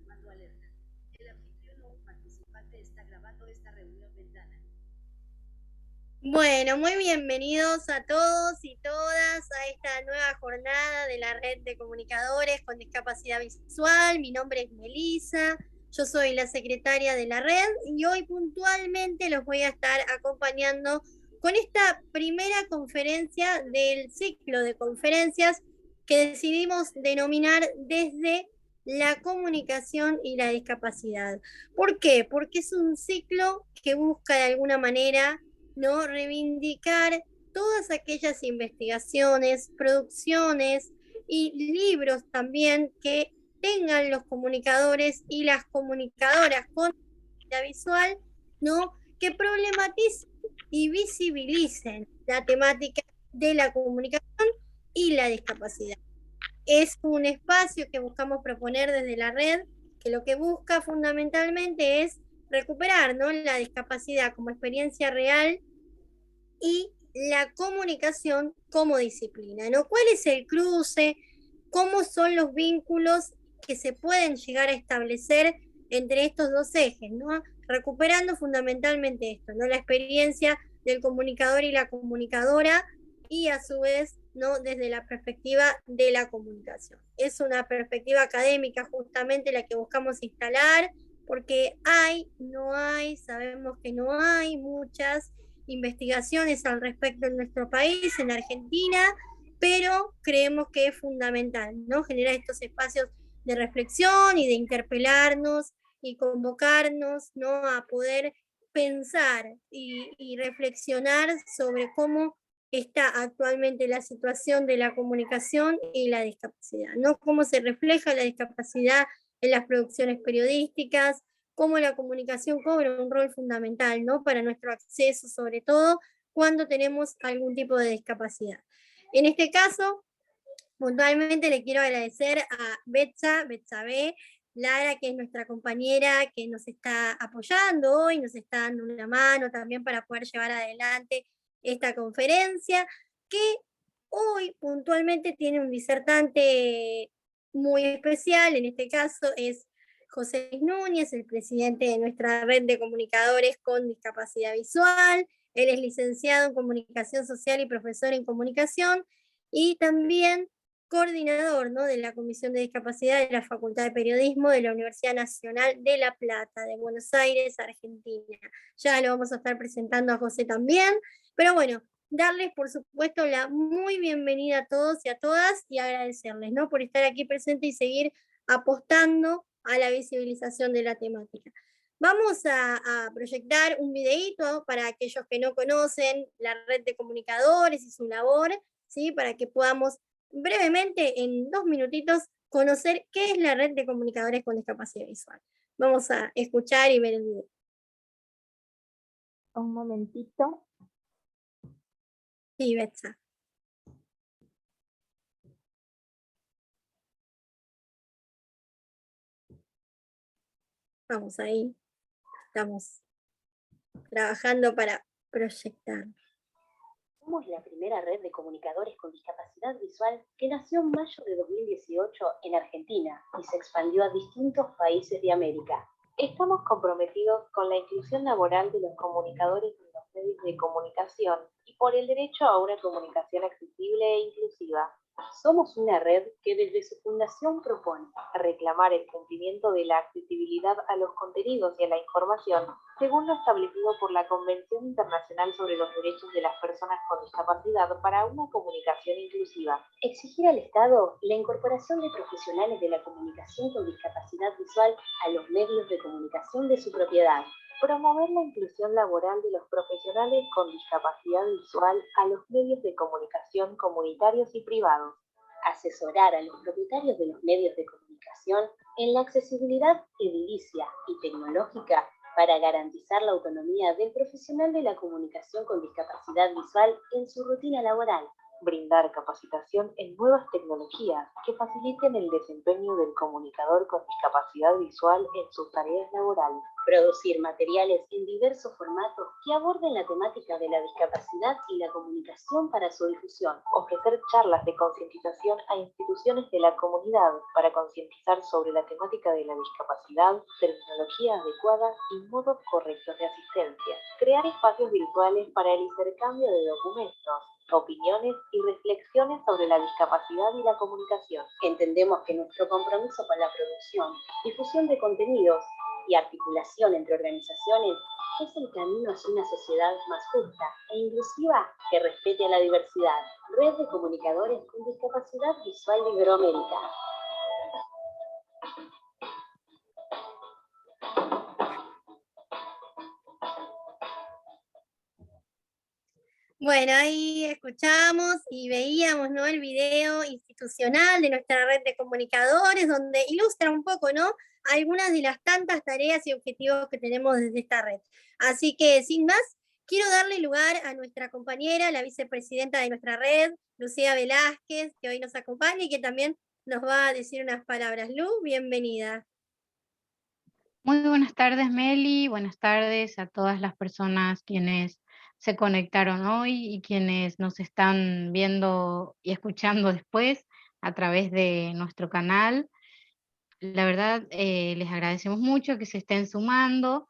Mando alerta. El anfitrión o participante está grabando esta reunión ventana. Bueno, muy bienvenidos a todos y todas a esta nueva jornada de la Red de Comunicadores con Discapacidad Visual. Mi nombre es Melissa, yo soy la secretaria de la red y hoy puntualmente los voy a estar acompañando con esta primera conferencia del ciclo de conferencias que decidimos denominar desde la comunicación y la discapacidad. ¿Por qué? Porque es un ciclo que busca de alguna manera, ¿no?, reivindicar todas aquellas investigaciones, producciones y libros también que tengan los comunicadores y las comunicadoras con la visual, ¿no?, que problematicen y visibilicen la temática de la comunicación y la discapacidad. Es un espacio que buscamos proponer desde la red, que lo que busca fundamentalmente es recuperar, ¿no?, la discapacidad como experiencia real y la comunicación como disciplina, ¿no? ¿Cuál es el cruce? ¿Cómo son los vínculos que se pueden llegar a establecer entre estos dos ejes, ¿no? Recuperando fundamentalmente esto, ¿no?, la experiencia del comunicador y la comunicadora y a su vez, ¿no?, desde la perspectiva de la comunicación. Es una perspectiva académica justamente la que buscamos instalar, porque no hay, sabemos que no hay muchas investigaciones al respecto en nuestro país, en Argentina, pero creemos que es fundamental, ¿no?, generar estos espacios de reflexión y de interpelarnos y convocarnos, ¿no?, a poder pensar y reflexionar sobre cómo está actualmente la situación de la comunicación y la discapacidad, ¿no? Cómo se refleja la discapacidad en las producciones periodísticas, cómo la comunicación cobra un rol fundamental, ¿no?, para nuestro acceso, sobre todo cuando tenemos algún tipo de discapacidad. En este caso, puntualmente le quiero agradecer a Betsabe Lara, que es nuestra compañera que nos está apoyando hoy, nos está dando una mano también para poder llevar adelante esta conferencia, que hoy puntualmente tiene un disertante muy especial. En este caso es José Luis Núñez, el presidente de nuestra red de comunicadores con discapacidad visual. Él es licenciado en comunicación social y profesor en comunicación, y también coordinador, ¿no?, de la Comisión de Discapacidad de la Facultad de Periodismo de la Universidad Nacional de La Plata, de Buenos Aires, Argentina. Ya lo vamos a estar presentando a José también, pero bueno, darles por supuesto la muy bienvenida a todos y a todas y agradecerles, ¿no?, por estar aquí presente y seguir apostando a la visibilización de la temática. Vamos a proyectar un videíto para aquellos que no conocen la red de comunicadores y su labor, ¿sí?, para que podamos brevemente, en 2 minutitos, conocer qué es la red de comunicadores con discapacidad visual. Vamos a escuchar y ver el video. Un momentito. Sí, Betsa. Vamos ahí. Estamos trabajando para proyectar. Somos la primera red de comunicadores con discapacidad visual que nació en mayo de 2018 en Argentina y se expandió a distintos países de América. Estamos comprometidos con la inclusión laboral de los comunicadores en los medios de comunicación y por el derecho a una comunicación accesible e inclusiva. Somos una red que desde su fundación propone reclamar el cumplimiento de la accesibilidad a los contenidos y a la información, según lo establecido por la Convención Internacional sobre los Derechos de las Personas con Discapacidad para una comunicación inclusiva. Exigir al Estado la incorporación de profesionales de la comunicación con discapacidad visual a los medios de comunicación de su propiedad. Promover la inclusión laboral de los profesionales con discapacidad visual a los medios de comunicación comunitarios y privados. Asesorar a los propietarios de los medios de comunicación en la accesibilidad edilicia y tecnológica para garantizar la autonomía del profesional de la comunicación con discapacidad visual en su rutina laboral. brindar capacitación en nuevas tecnologías que faciliten el desempeño del comunicador con discapacidad visual en sus tareas laborales, producir materiales en diversos formatos que aborden la temática de la discapacidad y la comunicación para su difusión, ofrecer charlas de concientización a instituciones de la comunidad para concientizar sobre la temática de la discapacidad, terminología adecuada y modos correctos de asistencia, crear espacios virtuales para el intercambio de documentos, opiniones y reflexiones sobre la discapacidad y la comunicación. Entendemos que nuestro compromiso con la producción, difusión de contenidos y articulación entre organizaciones es el camino hacia una sociedad más justa e inclusiva que respete a la diversidad. Red de Comunicadores con Discapacidad Visual de Iberoamérica. Bueno, ahí escuchamos y veíamos, ¿no?, el video institucional de nuestra red de comunicadores, donde ilustra un poco, ¿no?, algunas de las tantas tareas y objetivos que tenemos desde esta red. Así que, sin más, quiero darle lugar a nuestra compañera, la vicepresidenta de nuestra red, Lucía Velázquez, que hoy nos acompaña y que también nos va a decir unas palabras. Lu, bienvenida. Muy buenas tardes, Meli. Buenas tardes a todas las personas quienes se conectaron hoy y quienes nos están viendo y escuchando después a través de nuestro canal. La verdad, les agradecemos mucho que se estén sumando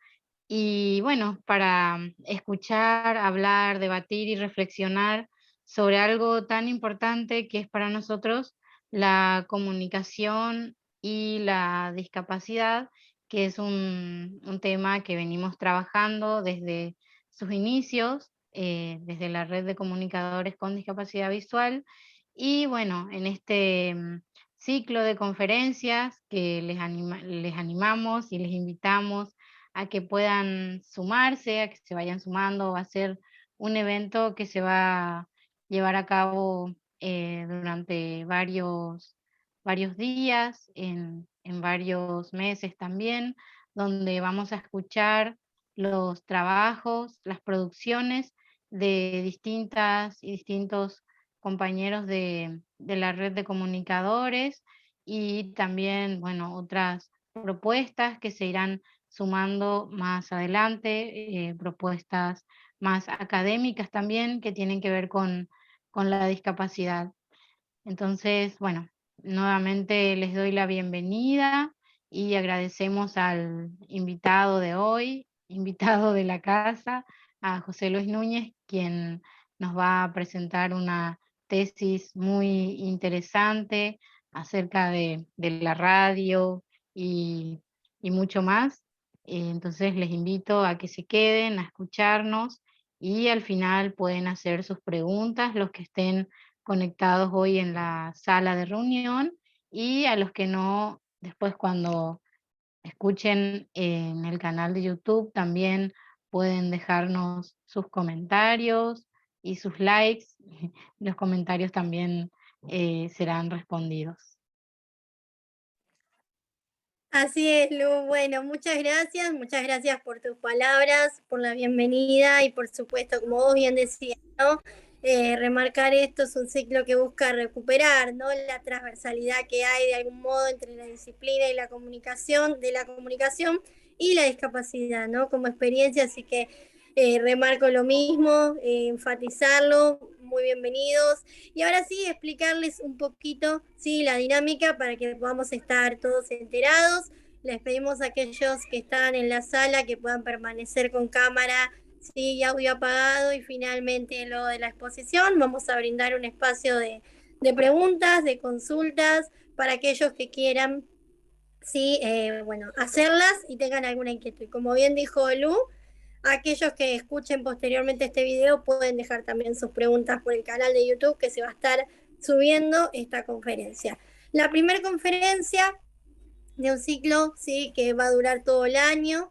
y bueno, para escuchar, hablar, debatir y reflexionar sobre algo tan importante que es para nosotros la comunicación y la discapacidad, que es un tema que venimos trabajando desde sus inicios, desde la red de comunicadores con discapacidad visual. Y bueno, en este ciclo de conferencias que les animamos y les invitamos a que puedan sumarse, a que se vayan sumando. Va a ser un evento que se va a llevar a cabo durante varios días, en varios meses también, donde vamos a escuchar los trabajos, las producciones de distintas y distintos compañeros de la red de comunicadores y también, bueno, otras propuestas que se irán sumando más adelante, propuestas más académicas también que tienen que ver con la discapacidad. Entonces, bueno, nuevamente les doy la bienvenida y agradecemos al invitado de hoy, invitado de la casa, a José Luis Núñez, quien nos va a presentar una tesis muy interesante acerca de la radio y, y mucho más. Entonces les invito a que se queden a escucharnos y al final pueden hacer sus preguntas, los que estén conectados hoy en la sala de reunión, y a los que no, después cuando escuchen en el canal de YouTube también pueden dejarnos sus comentarios y sus likes. Los comentarios también serán respondidos. Así es, Lu. Bueno, muchas gracias por tus palabras, por la bienvenida y por supuesto, como vos bien decías, ¿no? Remarcar esto es un ciclo que busca recuperar, ¿no?, la transversalidad que hay de algún modo entre la disciplina y la comunicación, de la comunicación y la discapacidad, ¿no?, como experiencia, así que remarco lo mismo, enfatizarlo, muy bienvenidos. Y ahora sí, explicarles un poquito, ¿sí?, la dinámica para que podamos estar todos enterados. Les pedimos a aquellos que están en la sala que puedan permanecer con cámara, sí, y audio apagado, y finalmente luego de la exposición vamos a brindar un espacio de preguntas, de consultas, para aquellos que quieran, sí, bueno, hacerlas y tengan alguna inquietud. Y como bien dijo Lu, aquellos que escuchen posteriormente este video pueden dejar también sus preguntas por el canal de YouTube, que se va a estar subiendo esta conferencia. La primera conferencia de un ciclo, sí, que va a durar todo el año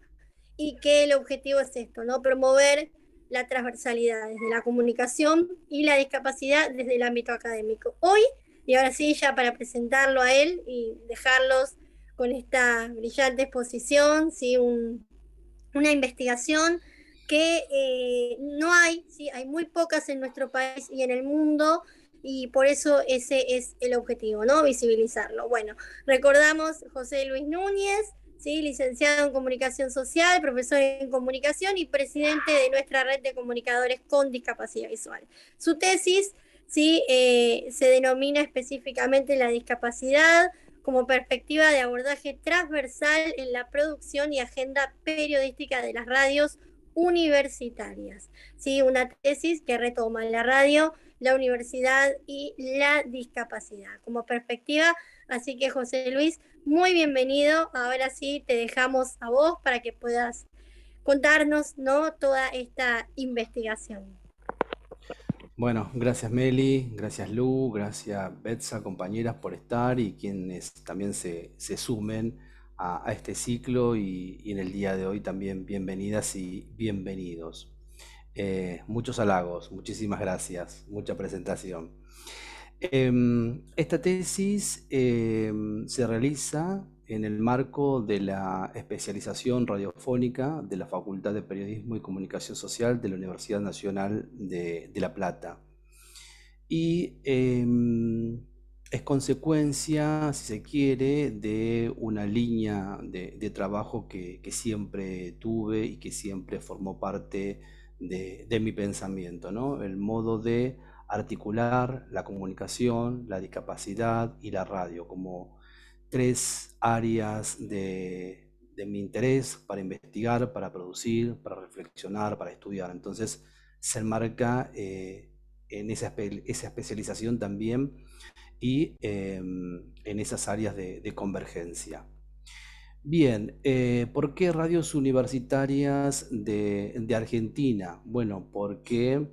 y que el objetivo es esto, ¿no?, promover la transversalidad desde la comunicación y la discapacidad desde el ámbito académico. Hoy, y ahora sí, ya para presentarlo a él y dejarlos con esta brillante exposición, ¿sí?, una investigación que no hay, ¿sí?, hay muy pocas en nuestro país y en el mundo, y por eso ese es el objetivo, ¿no? Visibilizarlo. Bueno, recordamos José Luis Núñez, ¿sí? Licenciado en Comunicación Social, profesor en Comunicación y presidente de nuestra red de comunicadores con discapacidad visual. Su tesis, ¿sí? Se denomina específicamente la discapacidad como perspectiva de abordaje transversal en la producción y agenda periodística de las radios universitarias. ¿Sí? Una tesis que retoma la radio, la universidad y la discapacidad como perspectiva. Así que José Luis, muy bienvenido. Ahora sí te dejamos a vos para que puedas contarnos, ¿no?, toda esta investigación. Bueno, gracias Meli, gracias Lu, gracias Betsa, compañeras, por estar y quienes también se sumen a este ciclo y en el día de hoy también bienvenidas y bienvenidos. Muchos halagos, muchísimas gracias, mucha presentación. Esta tesis se realiza en el marco de la especialización radiofónica de la Facultad de Periodismo y Comunicación Social de la Universidad Nacional de La Plata. Y es consecuencia, si se quiere, de una línea de trabajo que siempre tuve y que siempre formó parte de mi pensamiento, ¿no? El modo de articular la comunicación, la discapacidad y la radio como tres áreas de mi interés para investigar, para producir, para reflexionar, para estudiar. Entonces se enmarca en esa especialización también y en esas áreas de convergencia. Bien, ¿por qué radios universitarias de Argentina? Bueno, porque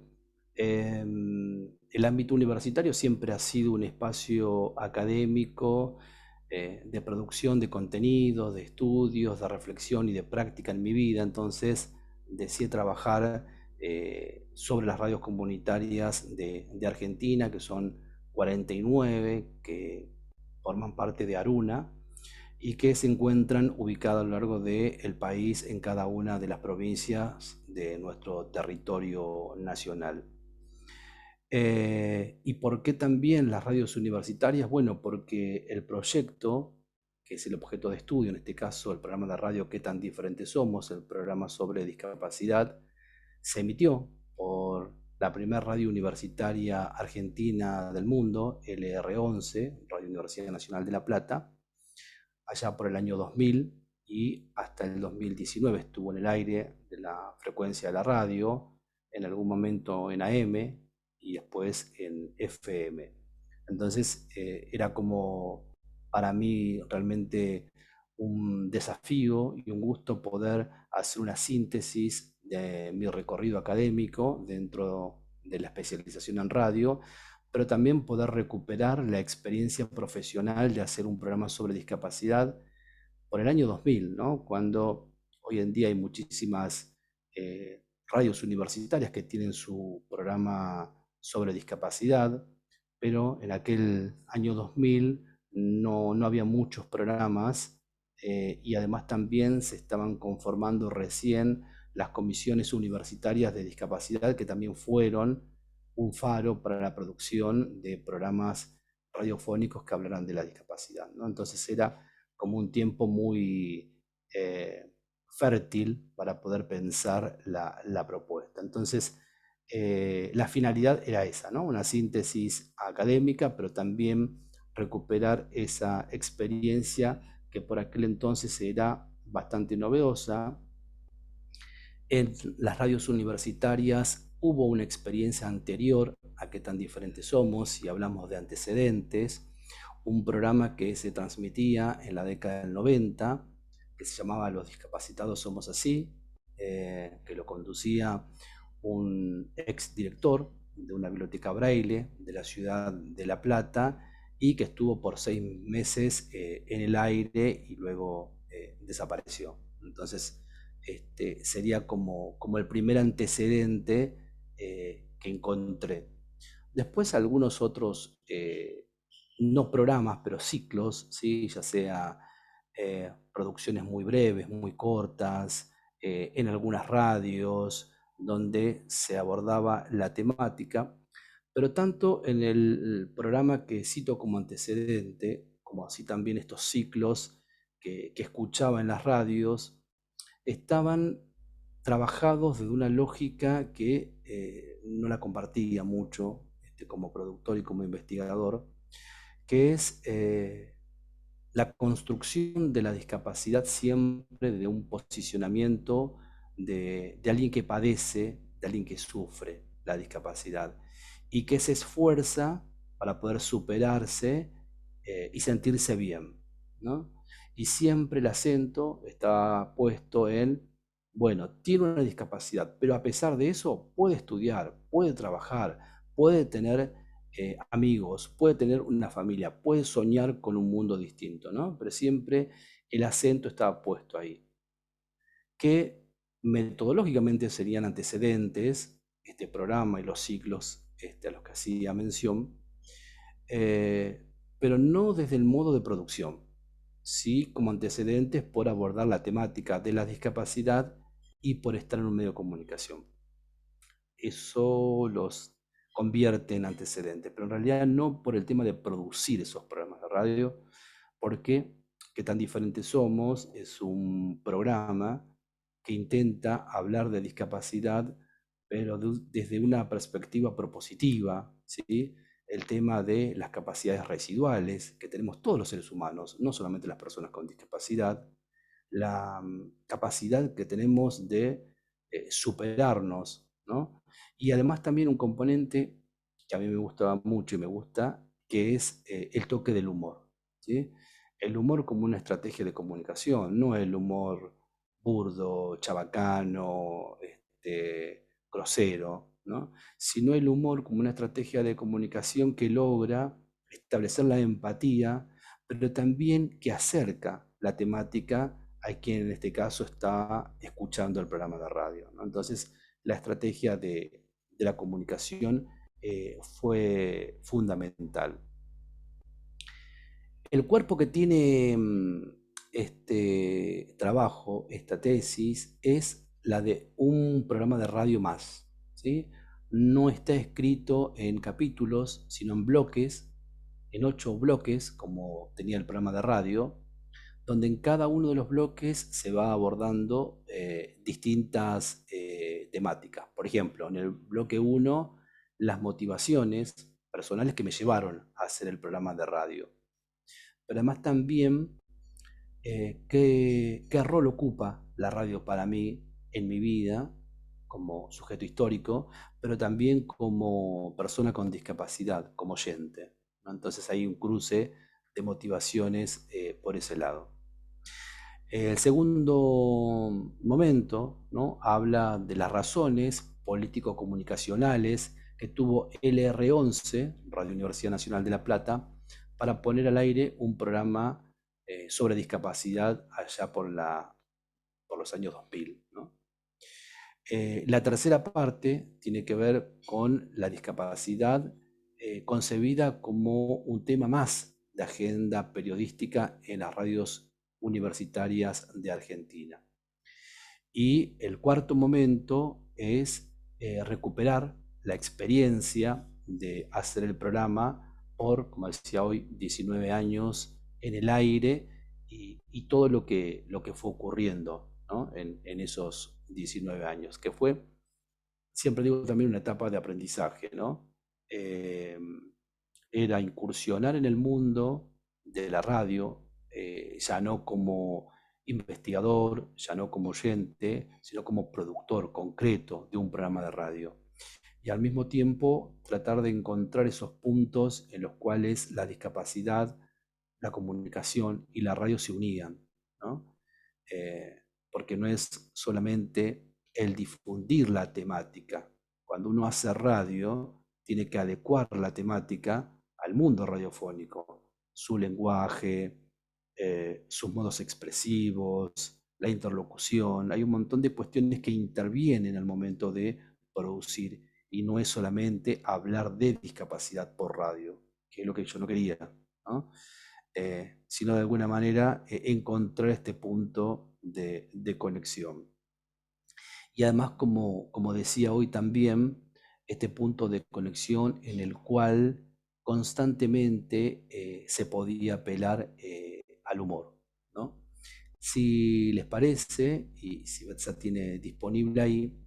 el ámbito universitario siempre ha sido un espacio académico, de producción de contenidos, de estudios, de reflexión y de práctica en mi vida. Entonces decidí trabajar sobre las radios comunitarias de Argentina, que son 49, que forman parte de Aruna y que se encuentran ubicadas a lo largo del país en cada una de las provincias de nuestro territorio nacional. ¿Y por qué también las radios universitarias? Bueno, porque el proyecto, que es el objeto de estudio, en este caso el programa de radio ¿Qué tan diferentes somos?, el programa sobre discapacidad, se emitió por la primera radio universitaria argentina del mundo, LR11, Radio Universidad Nacional de La Plata, allá por el año 2000 y hasta el 2019 estuvo en el aire de la frecuencia de la radio, en algún momento en AM y después en FM. Entonces era como para mí realmente un desafío y un gusto poder hacer una síntesis de mi recorrido académico dentro de la especialización en radio, pero también poder recuperar la experiencia profesional de hacer un programa sobre discapacidad por el año 2000, ¿no? Cuando hoy en día hay muchísimas radios universitarias que tienen su programa sobre discapacidad, pero en aquel año 2000 no había muchos programas y además también se estaban conformando recién las comisiones universitarias de discapacidad, que también fueron un faro para la producción de programas radiofónicos que hablaran de la discapacidad, ¿no? Entonces era como un tiempo muy fértil para poder pensar la propuesta. Entonces, la finalidad era esa, ¿no? Una síntesis académica, pero también recuperar esa experiencia que por aquel entonces era bastante novedosa. En las radios universitarias hubo una experiencia anterior a Qué tan diferentes somos, si hablamos de antecedentes, un programa que se transmitía en la década del 90, que se llamaba Los discapacitados somos así, que lo conducía un ex director de una biblioteca Braille de la ciudad de La Plata y que estuvo por 6 meses en el aire y luego desapareció. Entonces, sería como el primer antecedente que encontré. Después algunos otros, no programas, pero ciclos, ¿sí? Ya sea producciones muy breves, muy cortas, en algunas radios, donde se abordaba la temática, Pero tanto en el programa que cito como antecedente, como así también estos ciclos que escuchaba en las radios, estaban trabajados desde una lógica que no la compartía mucho como productor y como investigador, que es la construcción de la discapacidad siempre de un posicionamiento de alguien que padece, de alguien que sufre la discapacidad y que se esfuerza para poder superarse y sentirse bien, ¿no? Y siempre el acento está puesto en, bueno, tiene una discapacidad, pero a pesar de eso puede estudiar, puede trabajar, puede tener amigos, puede tener una familia, puede soñar con un mundo distinto, ¿no? Pero siempre el acento está puesto ahí. Que metodológicamente serían antecedentes, este programa y los ciclos a los que hacía mención, pero no desde el modo de producción, sí como antecedentes por abordar la temática de la discapacidad y por estar en un medio de comunicación. Eso los convierte en antecedentes, pero en realidad no por el tema de producir esos programas de radio, porque Qué tan diferentes somos es un programa que intenta hablar de discapacidad, pero desde una perspectiva propositiva, ¿sí? El tema de las capacidades residuales que tenemos todos los seres humanos, no solamente las personas con discapacidad, la capacidad que tenemos de superarnos, ¿no? Y además también un componente que a mí me gustaba mucho y me gusta, que es el toque del humor, ¿sí? El humor como una estrategia de comunicación, no el humor burdo, chabacano, grosero, ¿no? Sino el humor como una estrategia de comunicación que logra establecer la empatía, pero también que acerca la temática a quien en este caso está escuchando el programa de radio, ¿no? Entonces, la estrategia de la comunicación fue fundamental. El cuerpo que tiene este trabajo, esta tesis, es la de un programa de radio más, ¿sí? No está escrito en capítulos, sino en bloques, en 8 bloques, como tenía el programa de radio, donde en cada uno de los bloques se va abordando distintas temáticas. Por ejemplo, en el bloque 1, las motivaciones personales que me llevaron a hacer el programa de radio. Pero además también qué rol ocupa la radio para mí en mi vida como sujeto histórico, pero también como persona con discapacidad, como oyente, ¿no? Entonces hay un cruce de motivaciones por ese lado. El segundo momento, ¿no? Habla de las razones político-comunicacionales que tuvo LR11, Radio Universidad Nacional de La Plata, para poner al aire un programa sobre discapacidad allá por los años 2000, ¿no? La tercera parte tiene que ver con la discapacidad concebida como un tema más de agenda periodística en las radios universitarias de Argentina. Y el cuarto momento es recuperar la experiencia de hacer el programa por, como decía hoy, 19 años en el aire y todo lo que fue ocurriendo, ¿no? en esos 19 años, que fue, siempre digo, también una etapa de aprendizaje, ¿no? Era incursionar en el mundo de la radio, ya no como investigador, ya no como oyente, sino como productor concreto de un programa de radio. Y al mismo tiempo tratar de encontrar esos puntos en los cuales la discapacidad, la comunicación y la radio se unían, ¿no? Porque no es solamente el difundir la temática. Cuando uno hace radio, tiene que adecuar la temática al mundo radiofónico, su lenguaje, sus modos expresivos, la interlocución. Hay un montón de cuestiones que intervienen al momento de producir y no es solamente hablar de discapacidad por radio, que es lo que yo no quería, ¿no? Sino de alguna manera encontrar este punto de conexión. Y además, como decía hoy también, este punto de conexión en el cual constantemente se podía apelar al humor, ¿no? Si les parece, y si Betsa tiene disponible ahí,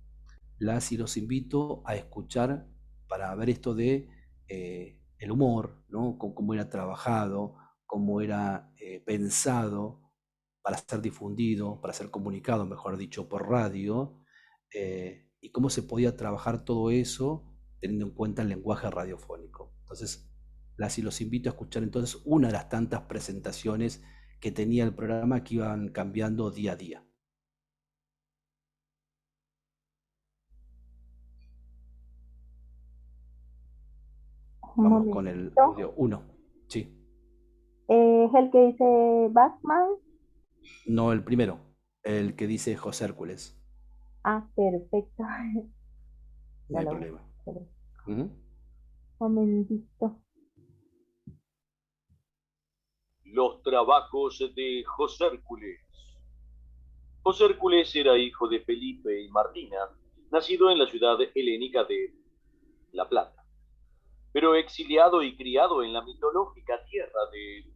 las y los invito a escuchar para ver esto de el humor, ¿no? Cómo era trabajado, cómo era pensado para ser difundido, para ser comunicado, mejor dicho, por radio, y cómo se podía trabajar todo eso teniendo en cuenta el lenguaje radiofónico. Entonces, las y los invito a escuchar entonces una de las tantas presentaciones que tenía el programa que iban cambiando día a día. Vamos con el audio 1. Sí. ¿Es el que dice Batman? No el primero, el que dice José Hércules. Ah, perfecto. No hay problema. Un momentito. Los trabajos de José Hércules. José Hércules era hijo de Felipe y Martina, nacido en la ciudad helénica de La Plata, pero exiliado y criado en la mitológica tierra de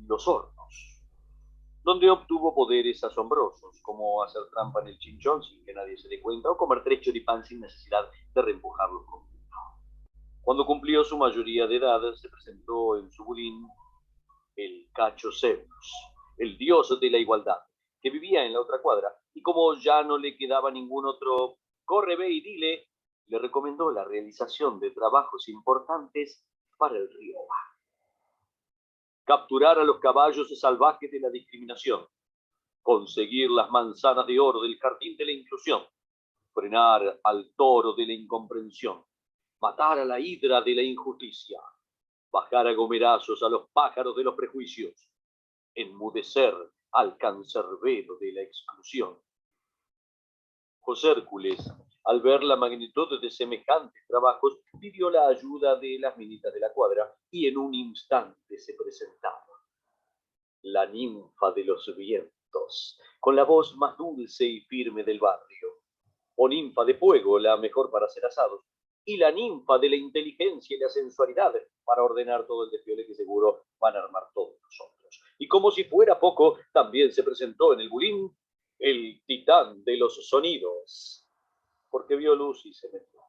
Los Hornos, donde obtuvo poderes asombrosos, como hacer trampa en el chinchón sin que nadie se dé cuenta, o comer 3 choripán sin necesidad de reempujarlo con vino. Cuando cumplió su mayoría de edad, se presentó en su bulín el Cacho Zeus, el dios de la igualdad, que vivía en la otra cuadra, y como ya no le quedaba ningún otro corre, ve y dile, le recomendó la realización de trabajos importantes para el río Baja. Capturar a los caballos salvajes de la discriminación, conseguir las manzanas de oro del jardín de la inclusión, frenar al toro de la incomprensión, matar a la hidra de la injusticia, bajar a gomerazos a los pájaros de los prejuicios, enmudecer al cancerbero de la exclusión. José Hércules, al ver la magnitud de semejantes trabajos, pidió la ayuda de las minitas de la cuadra y en un instante se presentaba la ninfa de los vientos, con la voz más dulce y firme del barrio, o ninfa de fuego, la mejor para hacer asados, y la ninfa de la inteligencia y la sensualidad para ordenar todo el desfiole que seguro van a armar todos nosotros. Y como si fuera poco, también se presentó en el bulín el titán de los sonidos, porque vio luz y se metió.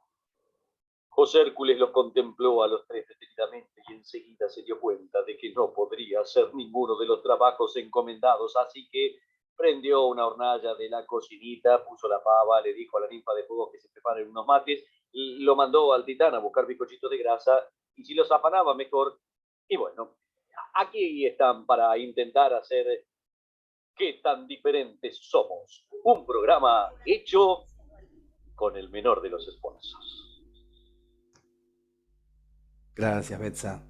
José Hércules los contempló a los tres detenidamente y enseguida se dio cuenta de que no podría hacer ninguno de los trabajos encomendados, así que prendió una hornalla de la cocinita, puso la pava, le dijo a la ninfa de fuego que se preparen unos mates, y lo mandó al titán a buscar bizcochitos de grasa, y si los afanaba mejor. Y bueno, aquí están para intentar hacer ¿Qué tan diferentes somos? Un programa hecho con el menor de los esfuerzos. Gracias, Betsa.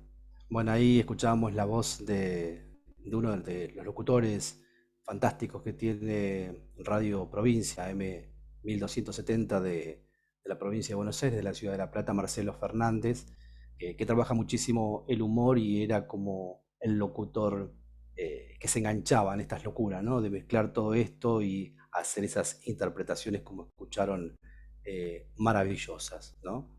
Bueno, ahí escuchábamos la voz de uno de los locutores fantásticos que tiene Radio Provincia, M1270 de la provincia de Buenos Aires, de la ciudad de La Plata, Marcelo Fernández, que trabaja muchísimo el humor y era como el locutor que se enganchaba en estas locuras, ¿no? De mezclar todo esto y hacer esas interpretaciones como escucharon maravillosas, ¿no?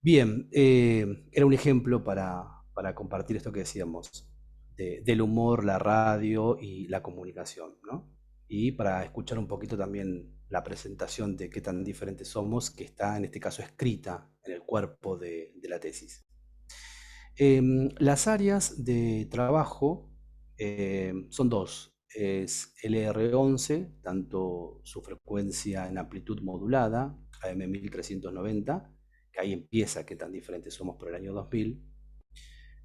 Bien, era un ejemplo para compartir esto que decíamos, del humor, la radio y la comunicación, ¿no? Y para escuchar un poquito también la presentación de qué tan diferentes somos, que está en este caso escrita en el cuerpo de la tesis. Las áreas de trabajo son dos, es LR11, tanto su frecuencia en amplitud modulada, AM1390, que ahí empieza qué tan diferentes somos por el año 2000,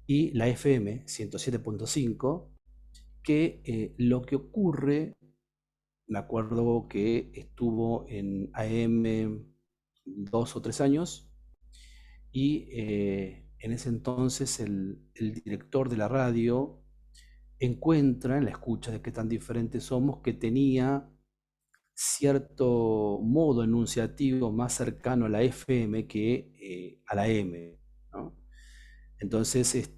y la FM 107.5, que lo que ocurre, me acuerdo que estuvo en AM 2 o 3 años, y en ese entonces el director de la radio encuentra en la escucha de qué tan diferentes somos que tenía cierto modo enunciativo más cercano a la FM que a la M, ¿no? Entonces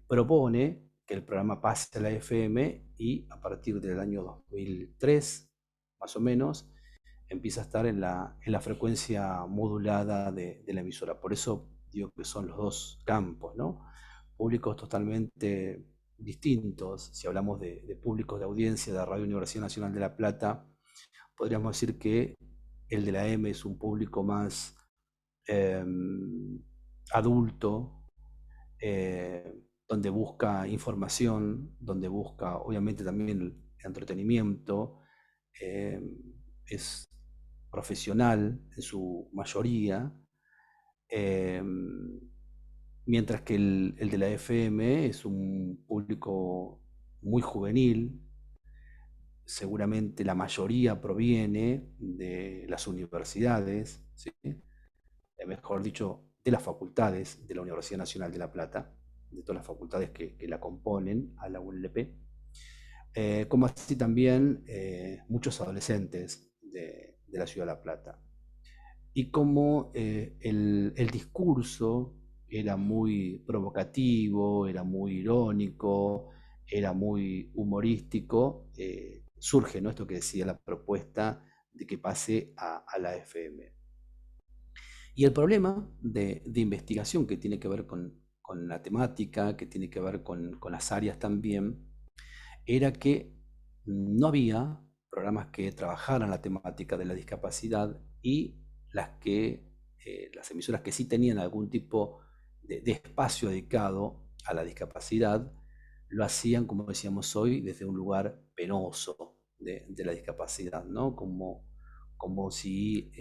propone que el programa pase a la FM y a partir del año 2003, más o menos, empieza a estar en la frecuencia modulada de la emisora. Por eso digo que son los dos campos, ¿no? Públicos totalmente distintos. Si hablamos de públicos de audiencia de Radio Universidad Nacional de La Plata, podríamos decir que el de la M es un público más adulto, donde busca información, donde busca obviamente también entretenimiento, es profesional en su mayoría, mientras que el de la FM es un público muy juvenil. Seguramente la mayoría proviene de las universidades, ¿sí? Mejor dicho, de las facultades de la Universidad Nacional de La Plata, de todas las facultades que la componen a la UNLP, como así también muchos adolescentes de la ciudad de La Plata. Y como el discurso era muy provocativo, era muy irónico, era muy humorístico, surge, ¿no?, esto que decía la propuesta de que pase a la FM. Y el problema de investigación que tiene que ver con la temática, que tiene que ver con las áreas también, era que no había programas que trabajaran la temática de la discapacidad, y las emisoras que sí tenían algún tipo de espacio dedicado a la discapacidad, lo hacían, como decíamos hoy, desde un lugar penoso de la discapacidad, ¿no? Como si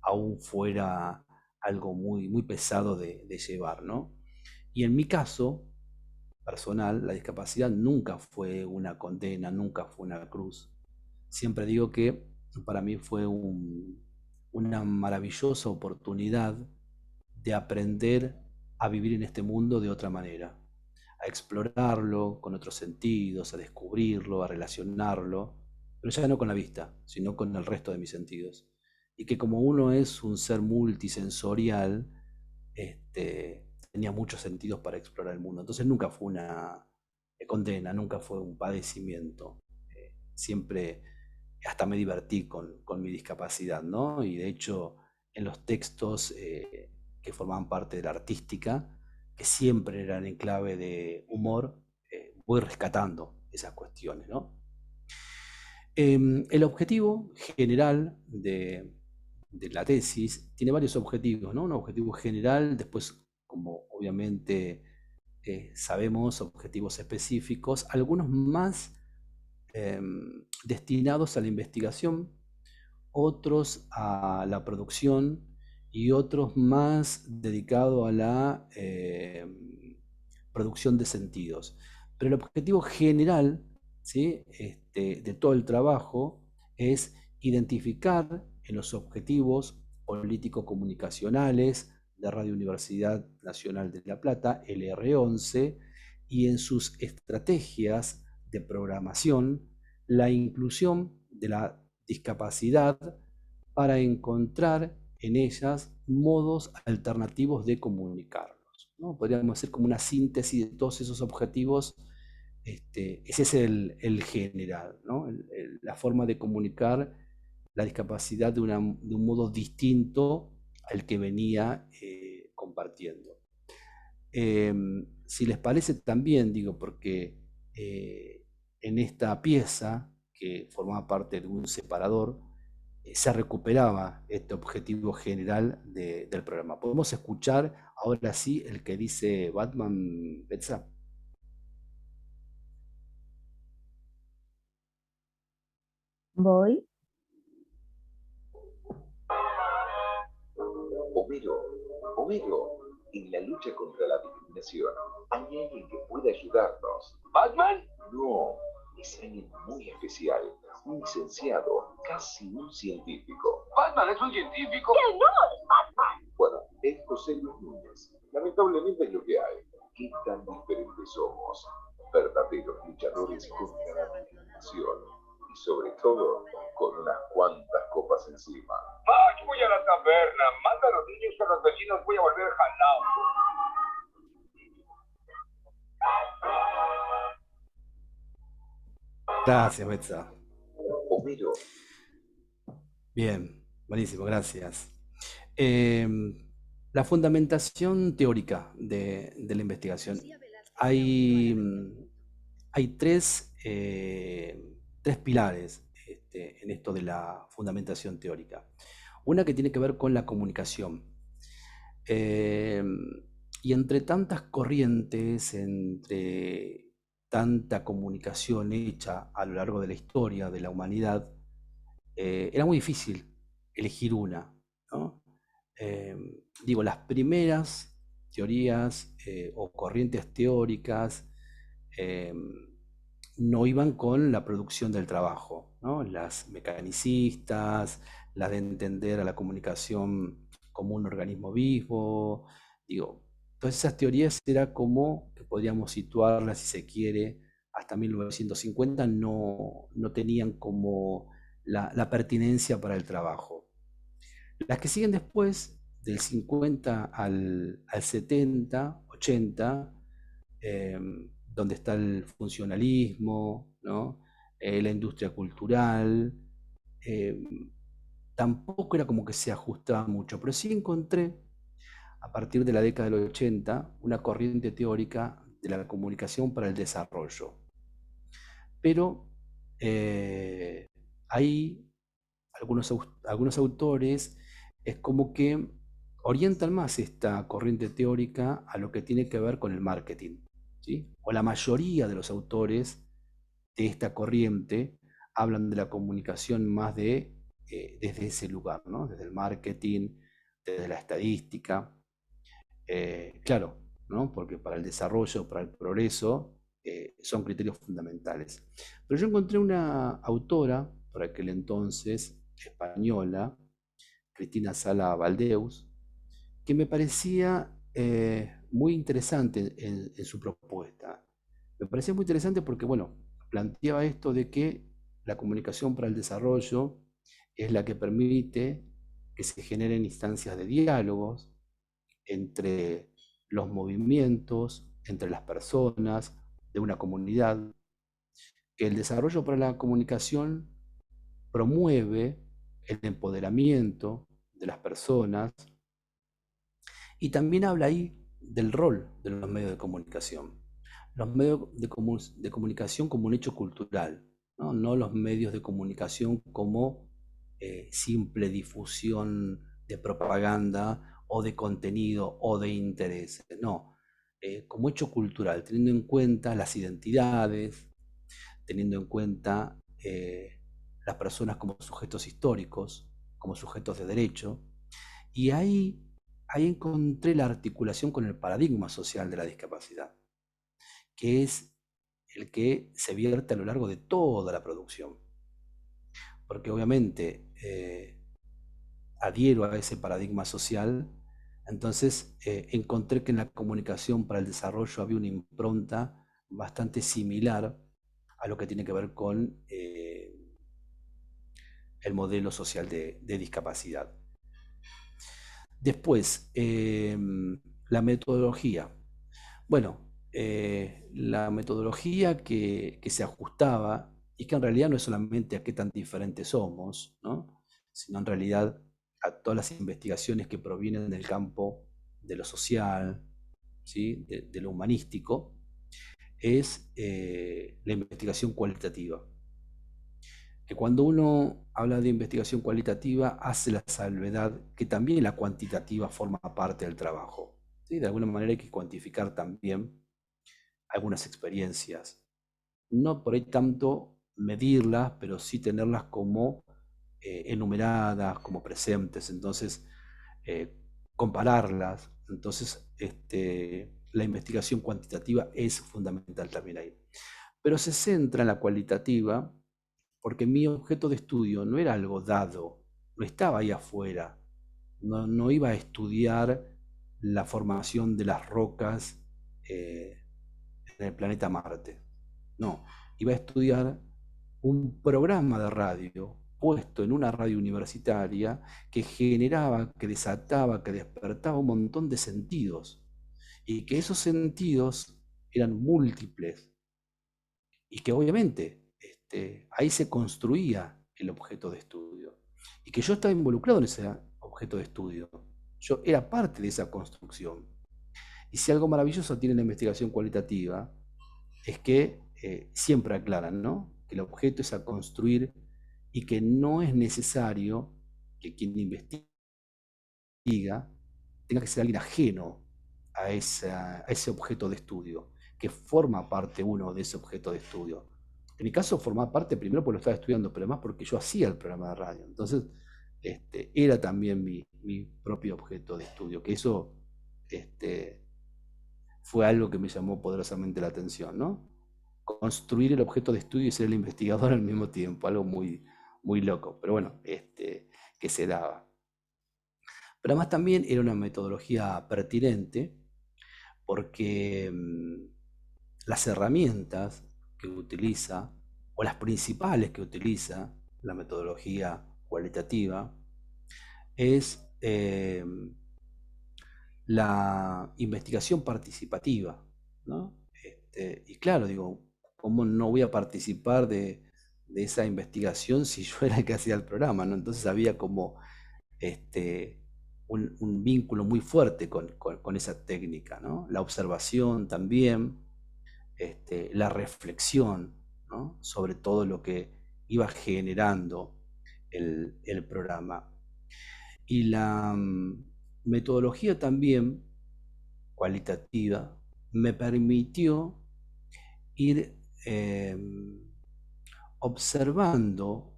aún fuera algo muy, muy pesado de llevar, ¿no? Y en mi caso personal, la discapacidad nunca fue una condena, nunca fue una cruz. Siempre digo que para mí fue una maravillosa oportunidad de aprender a vivir en este mundo de otra manera, a explorarlo con otros sentidos, a descubrirlo, a relacionarlo, pero ya no con la vista, sino con el resto de mis sentidos. Y que como uno es un ser multisensorial, tenía muchos sentidos para explorar el mundo. Entonces nunca fue una condena, nunca fue un padecimiento. Siempre hasta me divertí con mi discapacidad, ¿no? Y de hecho, en los textos que formaban parte de la artística, que siempre eran en clave de humor, voy rescatando esas cuestiones, ¿no? El objetivo general de la tesis tiene varios objetivos, ¿no? Un objetivo general, después, como obviamente sabemos, objetivos específicos, algunos más destinados a la investigación, otros a la producción y otros más dedicados a la producción de sentidos. Pero el objetivo general, ¿sí?, de todo el trabajo es identificar en los objetivos político-comunicacionales de Radio Universidad Nacional de La Plata, LR11, y en sus estrategias de programación, la inclusión de la discapacidad para encontrar en ellas modos alternativos de comunicarlos, ¿no? Podríamos hacer como una síntesis de todos esos objetivos. Ese es el general, ¿no? La forma de comunicar la discapacidad de un modo distinto al que venía compartiendo. Si les parece también, digo, porque en esta pieza, que formaba parte de un separador, se recuperaba este objetivo general del programa. ¿Podemos escuchar ahora sí el que dice Batman, Betsa? Voy. Homero, en la lucha contra la discriminación, hay alguien que puede ayudarnos. ¿Batman? No, es alguien muy especial, un licenciado, casi un científico. ¿Batman es un científico? ¡Que no es Batman! Bueno, es José Luis Núñez. Lamentablemente es lo que hay. ¿Qué tan diferentes somos? Verdaderos luchadores contra la discriminación. Y sobre todo, con unas cuantas copas encima. ¡Ay, voy a la taberna! Manda a los niños con los vecinos, voy a volver jalado. Gracias, Betsa. Homero. Bien, buenísimo, gracias. Em, la fundamentación teórica de la investigación. Hay, hay tres pilares en esto de la fundamentación teórica. Una que tiene que ver con la comunicación. Y entre tantas corrientes, entre tanta comunicación hecha a lo largo de la historia de la humanidad, era muy difícil elegir una, ¿no? Digo, las primeras teorías o corrientes teóricas eh, no iban con la producción del trabajo, ¿no? Las mecanicistas, las de entender a la comunicación como un organismo vivo, digo, todas esas teorías era como que podríamos situarlas, si se quiere, hasta 1950 no tenían como la pertinencia para el trabajo. Las que siguen después, del 50 al 70, 80, donde está el funcionalismo, ¿no? La industria cultural, eh, tampoco era como que se ajustaba mucho, pero sí encontré, a partir de la década del 80, una corriente teórica de la comunicación para el desarrollo. Pero hay algunos autores, es como que orientan más esta corriente teórica a lo que tiene que ver con el marketing, ¿sí? O la mayoría de los autores de esta corriente hablan de la comunicación más desde ese lugar, ¿no? Desde el marketing, desde la estadística. Claro, ¿no? Porque para el desarrollo, para el progreso, son criterios fundamentales. Pero yo encontré una autora, por aquel entonces, española, Cristina Sala Valdeus, que me parecía muy interesante en su propuesta. Me parecía muy interesante porque, bueno, planteaba esto de que la comunicación para el desarrollo es la que permite que se generen instancias de diálogos entre los movimientos, entre las personas de una comunidad, que el desarrollo para la comunicación promueve el empoderamiento de las personas y también habla ahí del rol de los medios de comunicación. Los medios de comunicación como un hecho cultural, ¿no? No los medios de comunicación como simple difusión de propaganda o de contenido o de intereses, no, como hecho cultural, teniendo en cuenta las identidades, teniendo en cuenta las personas como sujetos históricos, como sujetos de derecho, y ahí encontré la articulación con el paradigma social de la discapacidad, que es el que se vierte a lo largo de toda la producción. Porque obviamente adhiero a ese paradigma social, entonces encontré que en la comunicación para el desarrollo había una impronta bastante similar a lo que tiene que ver con el modelo social de discapacidad. Después, la metodología. Bueno, la metodología que se ajustaba y que en realidad no es solamente a qué tan diferentes somos, ¿no? Sino en realidad a todas las investigaciones que provienen del campo de lo social, ¿sí? de lo humanístico, es la investigación cualitativa. Que cuando uno habla de investigación cualitativa hace la salvedad que también la cuantitativa forma parte del trabajo, ¿sí? De alguna manera hay que cuantificar también algunas experiencias. No por ahí tanto medirlas, pero sí tenerlas como enumeradas, como presentes, entonces compararlas. Entonces, la investigación cuantitativa es fundamental también ahí. Pero se centra en la cualitativa porque mi objeto de estudio no era algo dado, no estaba ahí afuera, no iba a estudiar la formación de las rocas en el planeta Marte. No, iba a estudiar un programa de radio puesto en una radio universitaria que generaba, que desataba, que despertaba un montón de sentidos y que esos sentidos eran múltiples y que obviamente ahí se construía el objeto de estudio. y que yo estaba involucrado en ese objeto de estudio. Yo era parte de esa construcción. Y si algo maravilloso tiene la investigación cualitativa, es que siempre aclaran, ¿no?, que el objeto es a construir y que no es necesario que quien investiga tenga que ser alguien ajeno a ese objeto de estudio, que forma parte uno de ese objeto de estudio. En mi caso formaba parte primero porque lo estaba estudiando, pero además porque yo hacía el programa de radio. Entonces, era también mi propio objeto de estudio, que eso fue algo que me llamó poderosamente la atención, ¿no? Construir el objeto de estudio y ser el investigador al mismo tiempo, algo muy, muy loco, pero bueno, que se daba. Pero además también era una metodología pertinente porque las herramientas que utiliza, o las principales que utiliza la metodología cualitativa, es la investigación participativa, ¿no? Y claro, digo, ¿cómo no voy a participar de esa investigación si yo era el que hacía el programa, ¿no? Entonces había como un vínculo muy fuerte con esa técnica, ¿no? La observación también, la reflexión, ¿no?, sobre todo lo que iba generando el programa. Y la metodología también cualitativa me permitió ir observando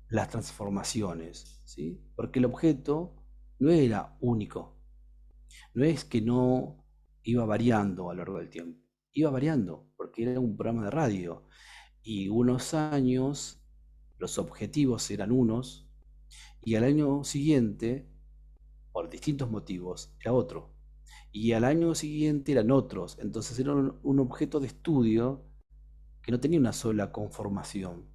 las transformaciones, ¿sí? Porque el objeto no era único, no es que no iba variando a lo largo del tiempo, iba variando porque era un programa de radio y unos años los objetivos eran unos y al año siguiente, por distintos motivos, era otro. Y al año siguiente eran otros. Entonces era un objeto de estudio que no tenía una sola conformación,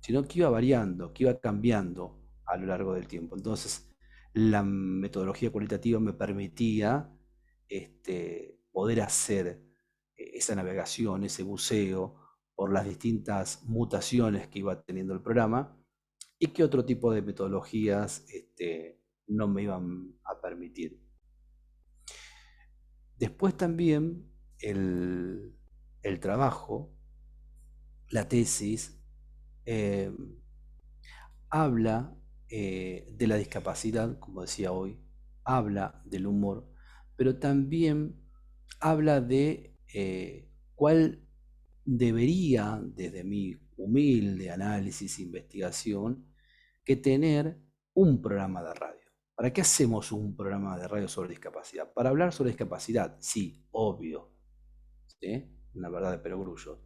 sino que iba variando, que iba cambiando a lo largo del tiempo. Entonces la metodología cualitativa me permitía poder hacer esa navegación, ese buceo por las distintas mutaciones que iba teniendo el programa y que otro tipo de metodologías no me iban a permitir. Después también el trabajo, la tesis, habla de la discapacidad, como decía hoy, habla del humor, pero también habla de cuál debería, desde mi humilde análisis e investigación, que tener un programa de radio. ¿Para qué hacemos un programa de radio sobre discapacidad? Para hablar sobre discapacidad, sí, obvio, ¿sí? Una verdad de perogrullo.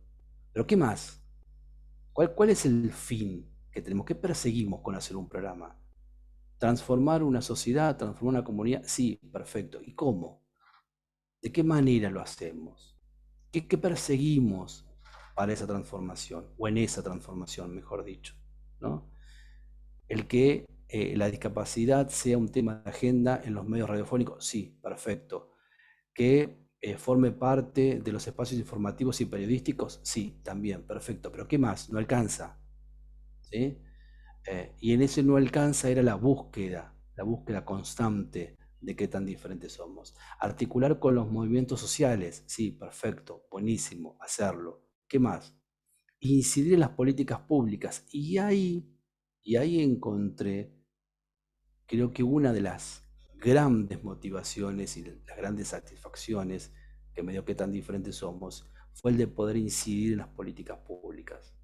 Pero ¿qué más? ¿Cuál es el fin que tenemos? ¿Qué perseguimos con hacer un programa? ¿Transformar una sociedad, transformar una comunidad? Sí, perfecto. ¿Y cómo? ¿De qué manera lo hacemos? ¿Qué perseguimos para esa transformación? O en esa transformación, mejor dicho, ¿no? El que la discapacidad sea un tema de agenda en los medios radiofónicos, sí, perfecto. Que forme parte de los espacios informativos y periodísticos, sí, también, perfecto. Pero ¿qué más? No alcanza, ¿sí? Y en ese no alcanza era la búsqueda constante de qué tan diferentes somos. Articular con los movimientos sociales, sí, perfecto, buenísimo, hacerlo. ¿Qué más? Incidir en las políticas públicas. Y ahí encontré, creo que una de las grandes motivaciones y las grandes satisfacciones que me dio qué tan diferentes somos, fue el de poder incidir en las políticas públicas.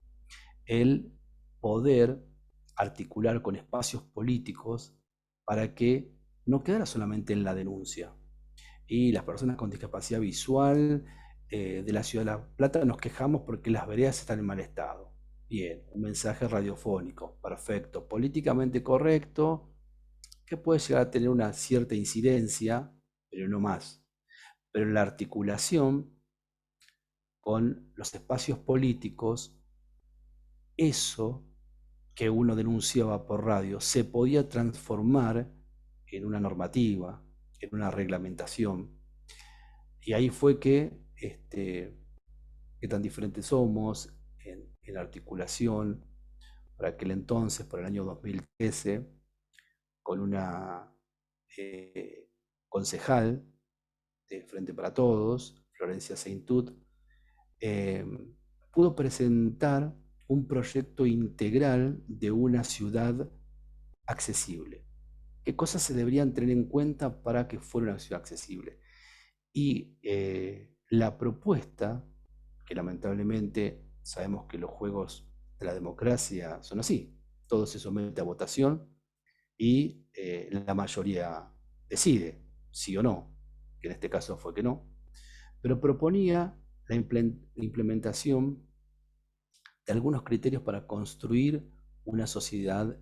El poder articular con espacios políticos para que no quedara solamente en la denuncia. Y las personas con discapacidad visual de la Ciudad de La Plata nos quejamos porque las veredas están en mal estado. Bien, un mensaje radiofónico, perfecto, políticamente correcto, que puede llegar a tener una cierta incidencia, pero no más. Pero la articulación con los espacios políticos, eso que uno denunciaba por radio se podía transformar en una normativa, en una reglamentación. Y ahí fue que qué tan diferentes somos en articulación por aquel entonces, por el año 2013, con una concejal de Frente para Todos, Florencia Seintud, pudo presentar un proyecto integral de una ciudad accesible. ¿Qué cosas se deberían tener en cuenta para que fuera una ciudad accesible? Y la propuesta, que lamentablemente sabemos que los juegos de la democracia son así, todo se somete a votación y la mayoría decide, sí o no, que en este caso fue que no, pero proponía la implementación de algunos criterios para construir una sociedad,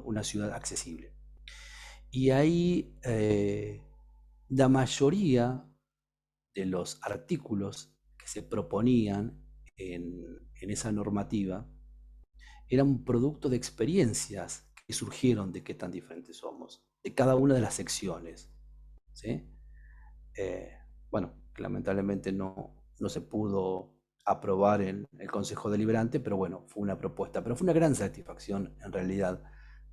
una ciudad accesible. Y ahí la mayoría de los artículos que se proponían en esa normativa eran un producto de experiencias que surgieron de qué tan diferentes somos, de cada una de las secciones, ¿sí? Bueno, lamentablemente no se pudo aprobar en el Consejo Deliberante, pero bueno, fue una propuesta, pero fue una gran satisfacción en realidad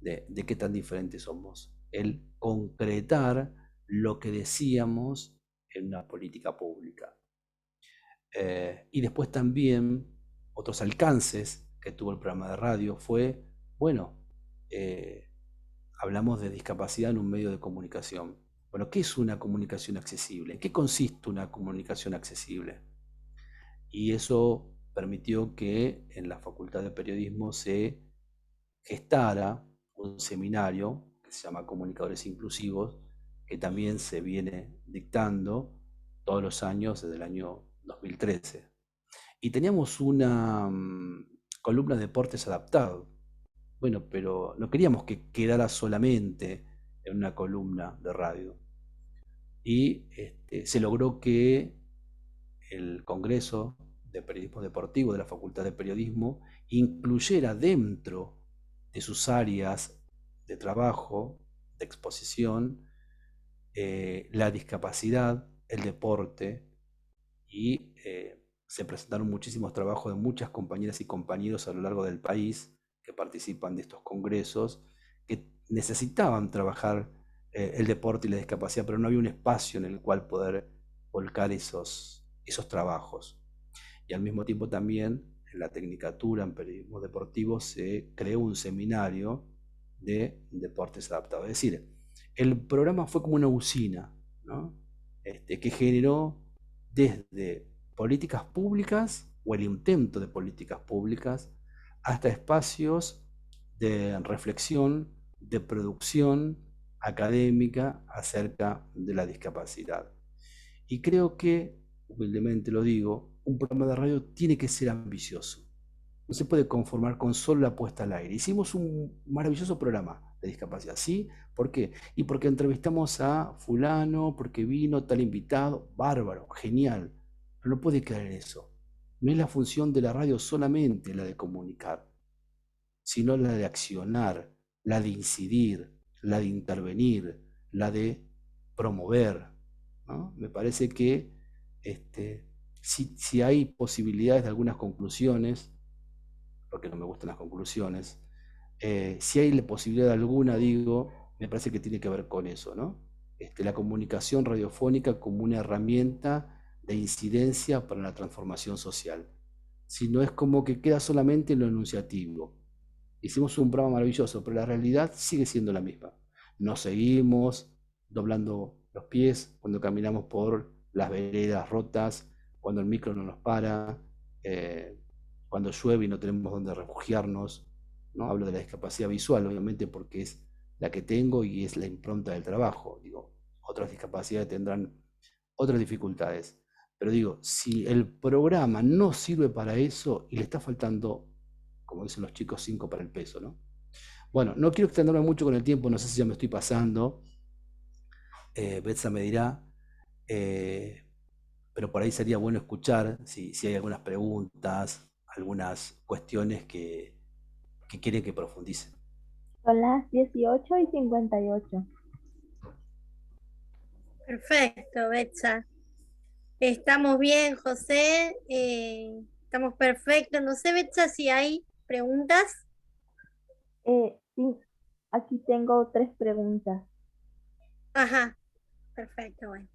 de qué tan diferentes somos, el concretar lo que decíamos en una política pública. Y después también otros alcances que tuvo el programa de radio fue, bueno, hablamos de discapacidad en un medio de comunicación. Bueno, ¿qué es una comunicación accesible? ¿En qué consiste una comunicación accesible? Y eso permitió que en la Facultad de Periodismo se gestara un seminario que se llama Comunicadores Inclusivos, que también se viene dictando todos los años desde el año 2013. Y teníamos una columna de deportes adaptados. Bueno, pero no queríamos que quedara solamente en una columna de radio. Y se logró que el Congreso de Periodismo Deportivo de la Facultad de Periodismo incluyera dentro de sus áreas de trabajo, de exposición, la discapacidad, el deporte, y se presentaron muchísimos trabajos de muchas compañeras y compañeros a lo largo del país que participan de estos congresos, que necesitaban trabajar el deporte y la discapacidad, pero no había un espacio en el cual poder volcar esos trabajos. Y al mismo tiempo también en la Tecnicatura en Periodismo Deportivo se creó un seminario de deportes adaptados. Es decir, el programa fue como una usina, ¿no? Que generó desde políticas públicas o el intento de políticas públicas hasta espacios de reflexión, de producción académica acerca de la discapacidad. Y creo que, humildemente lo digo, un programa de radio tiene que ser ambicioso. No se puede conformar con solo la puesta al aire. Hicimos un maravilloso programa de discapacidad, ¿sí? ¿Por qué? Y porque entrevistamos a fulano, porque vino tal invitado, bárbaro, genial. Pero no puede quedar en eso. No es la función de la radio solamente la de comunicar, sino la de accionar, la de incidir, la de intervenir, la de promover, ¿no? Me parece que si hay posibilidades de algunas conclusiones, porque no me gustan las conclusiones, si hay la posibilidad alguna, digo, me parece que tiene que ver con eso, ¿no? La comunicación radiofónica como una herramienta de incidencia para la transformación social. Si no es como que queda solamente en lo enunciativo. Hicimos un programa maravilloso, pero la realidad sigue siendo la misma. Nos seguimos doblando los pies cuando caminamos por las veredas rotas, cuando el micro no nos para, cuando llueve y no tenemos dónde refugiarnos, ¿no? Hablo de la discapacidad visual, obviamente, porque es la que tengo y es la impronta del trabajo. Digo, otras discapacidades tendrán otras dificultades. Pero digo, si el programa no sirve para eso y le está faltando, como dicen los chicos, 5 para el peso, ¿no? Bueno, no quiero extenderme mucho con el tiempo, no sé si ya me estoy pasando. Betsa me dirá, pero por ahí sería bueno escuchar si hay algunas preguntas, algunas cuestiones que quieren que profundice. Son las 18:58. Perfecto, Betsa. Estamos bien, José. Estamos perfectos. No sé, Betsa, si hay preguntas. Sí, aquí tengo 3 preguntas. Ajá, perfecto, bueno.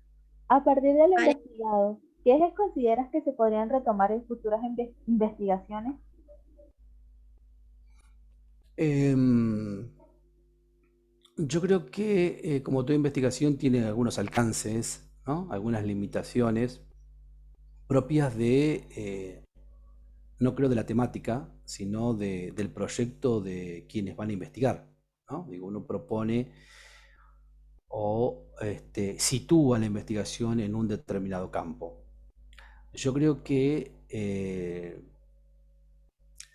A partir de lo Vale. investigado, ¿qué ejes consideras que se podrían retomar en futuras investigaciones? Em, yo creo que como toda investigación tiene algunos alcances, ¿no? Algunas limitaciones propias no creo de la temática, sino del proyecto de quienes van a investigar, ¿no? Digo, uno propone o sitúa la investigación en un determinado campo. Yo creo que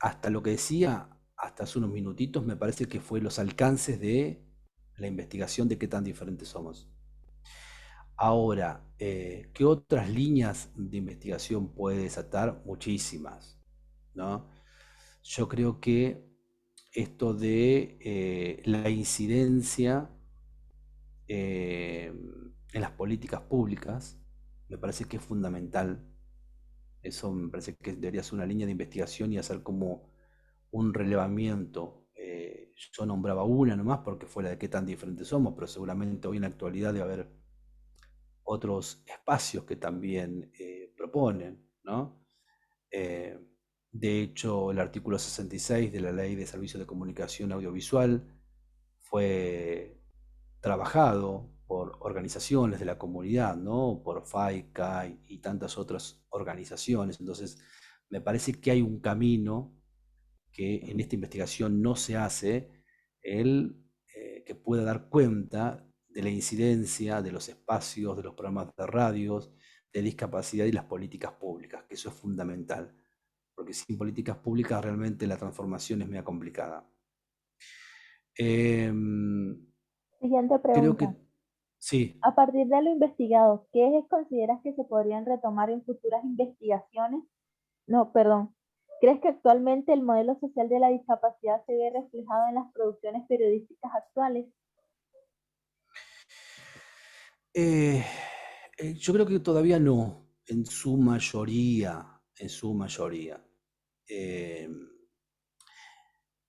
hasta lo que decía, hasta hace unos minutitos, me parece que fue los alcances de la investigación de qué tan diferentes somos. Ahora, ¿qué otras líneas de investigación puede desatar? Muchísimas, ¿no? Yo creo que esto de la incidencia en las políticas públicas me parece que es fundamental. Eso me parece que debería ser una línea de investigación y hacer como un relevamiento. Yo nombraba una nomás porque fue la de qué tan diferentes somos, pero seguramente hoy en la actualidad debe haber otros espacios que también proponen, ¿no? Eh, de hecho, el artículo 66 de la Ley de Servicios de Comunicación Audiovisual fue trabajado por organizaciones de la comunidad, ¿no? Por FAICA y tantas otras organizaciones. Entonces, me parece que hay un camino que en esta investigación no se hace, que pueda dar cuenta de la incidencia de los espacios, de los programas de radios, de discapacidad y las políticas públicas, que eso es fundamental, porque sin políticas públicas realmente la transformación es media complicada. Siguiente Creo que pregunta. sí. A partir de lo investigado, ¿qué ejes consideras que se podrían retomar en futuras investigaciones? No, perdón. ¿Crees que actualmente el modelo social de la discapacidad se ve reflejado en las producciones periodísticas actuales? Yo creo que todavía no, en su mayoría, en su mayoría. Eh,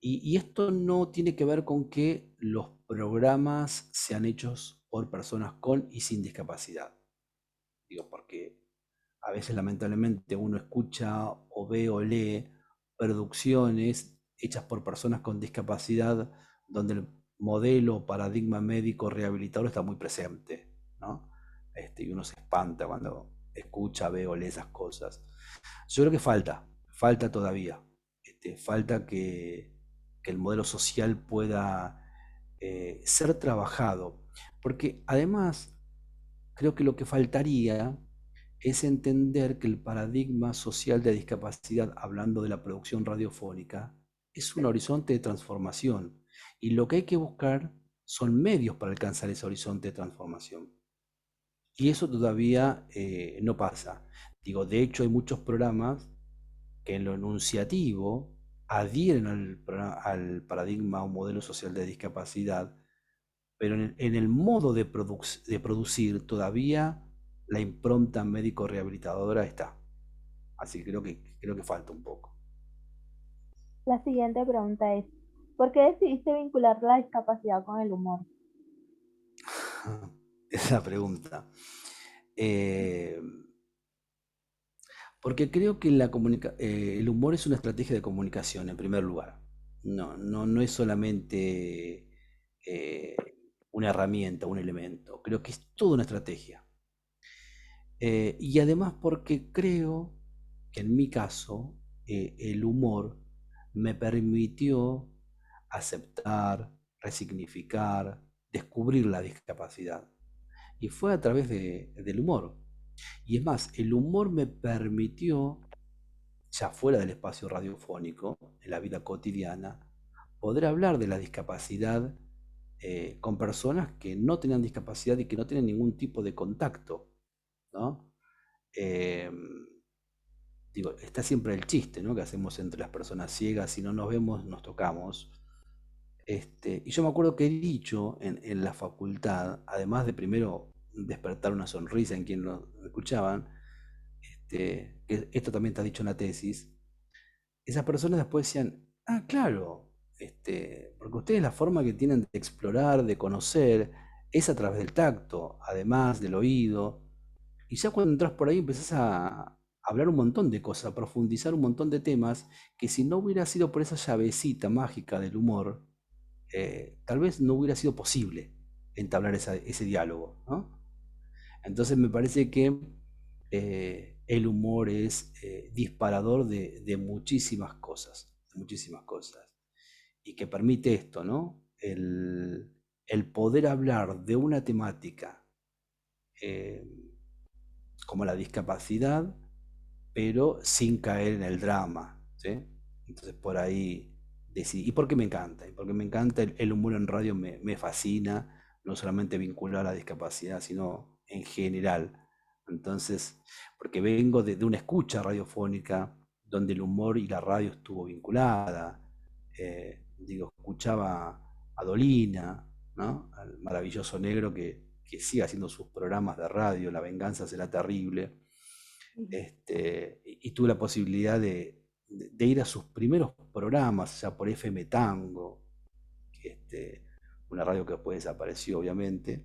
y esto no tiene que ver con que los programas sean hechos por personas con y sin discapacidad. Digo, porque a veces lamentablemente uno escucha o ve o lee producciones hechas por personas con discapacidad donde el modelo o paradigma médico rehabilitador está muy presente, ¿no? Y uno se espanta cuando escucha, ve o lee esas cosas. Yo creo que falta todavía. Falta que el modelo social pueda ser trabajado. Porque además creo que lo que faltaría es entender que el paradigma social de discapacidad, hablando de la producción radiofónica, es un horizonte de transformación. Y lo que hay que buscar son medios para alcanzar ese horizonte de transformación. Y eso todavía no pasa. Digo, de hecho hay muchos programas que en lo enunciativo adhieren al paradigma o modelo social de discapacidad, pero en el modo de producir todavía la impronta médico rehabilitadora está. Así que creo que falta un poco. La siguiente pregunta es, ¿por qué decidiste vincular la discapacidad con el humor? Esa pregunta. Porque creo que el humor es una estrategia de comunicación, en primer lugar. No es solamente eh, una herramienta, un elemento. Creo que es toda una estrategia. Y además porque creo que en mi caso el humor me permitió aceptar, resignificar, descubrir la discapacidad. Y fue a través del humor. Y es más, el humor me permitió, ya fuera del espacio radiofónico, en la vida cotidiana, poder hablar de la discapacidad con personas que no tenían discapacidad y que no tienen ningún tipo de contacto, ¿no? Eh, Digo, está siempre el chiste, ¿no? Que hacemos entre las personas ciegas, si no nos vemos, nos tocamos. Y yo me acuerdo que he dicho en la facultad, además de primero despertar una sonrisa en quien lo escuchaban, que esto también está dicho en la tesis, esas personas después decían, ah, claro, Porque ustedes la forma que tienen de explorar, de conocer, es a través del tacto, además del oído. Y ya cuando entras por ahí empezás a hablar un montón de cosas, a profundizar un montón de temas que si no hubiera sido por esa llavecita mágica del humor, tal vez no hubiera sido posible entablar ese diálogo, ¿no? Entonces me parece que el humor es disparador de muchísimas cosas, muchísimas cosas. Y que permite esto, ¿no? El poder hablar de una temática eh, como la discapacidad, pero sin caer en el drama, ¿sí? Entonces por ahí decidí, y porque me encanta, y porque me encanta el humor en radio me fascina, no solamente vinculado a la discapacidad, sino en general. Entonces, porque vengo de una escucha radiofónica donde el humor y la radio estuvo vinculada. Escuchaba a Dolina, ¿no? Al maravilloso negro que sigue haciendo sus programas de radio, La venganza será terrible. Y tuve la posibilidad de ir a sus primeros programas, ya por FM Tango, una radio que después desapareció, obviamente,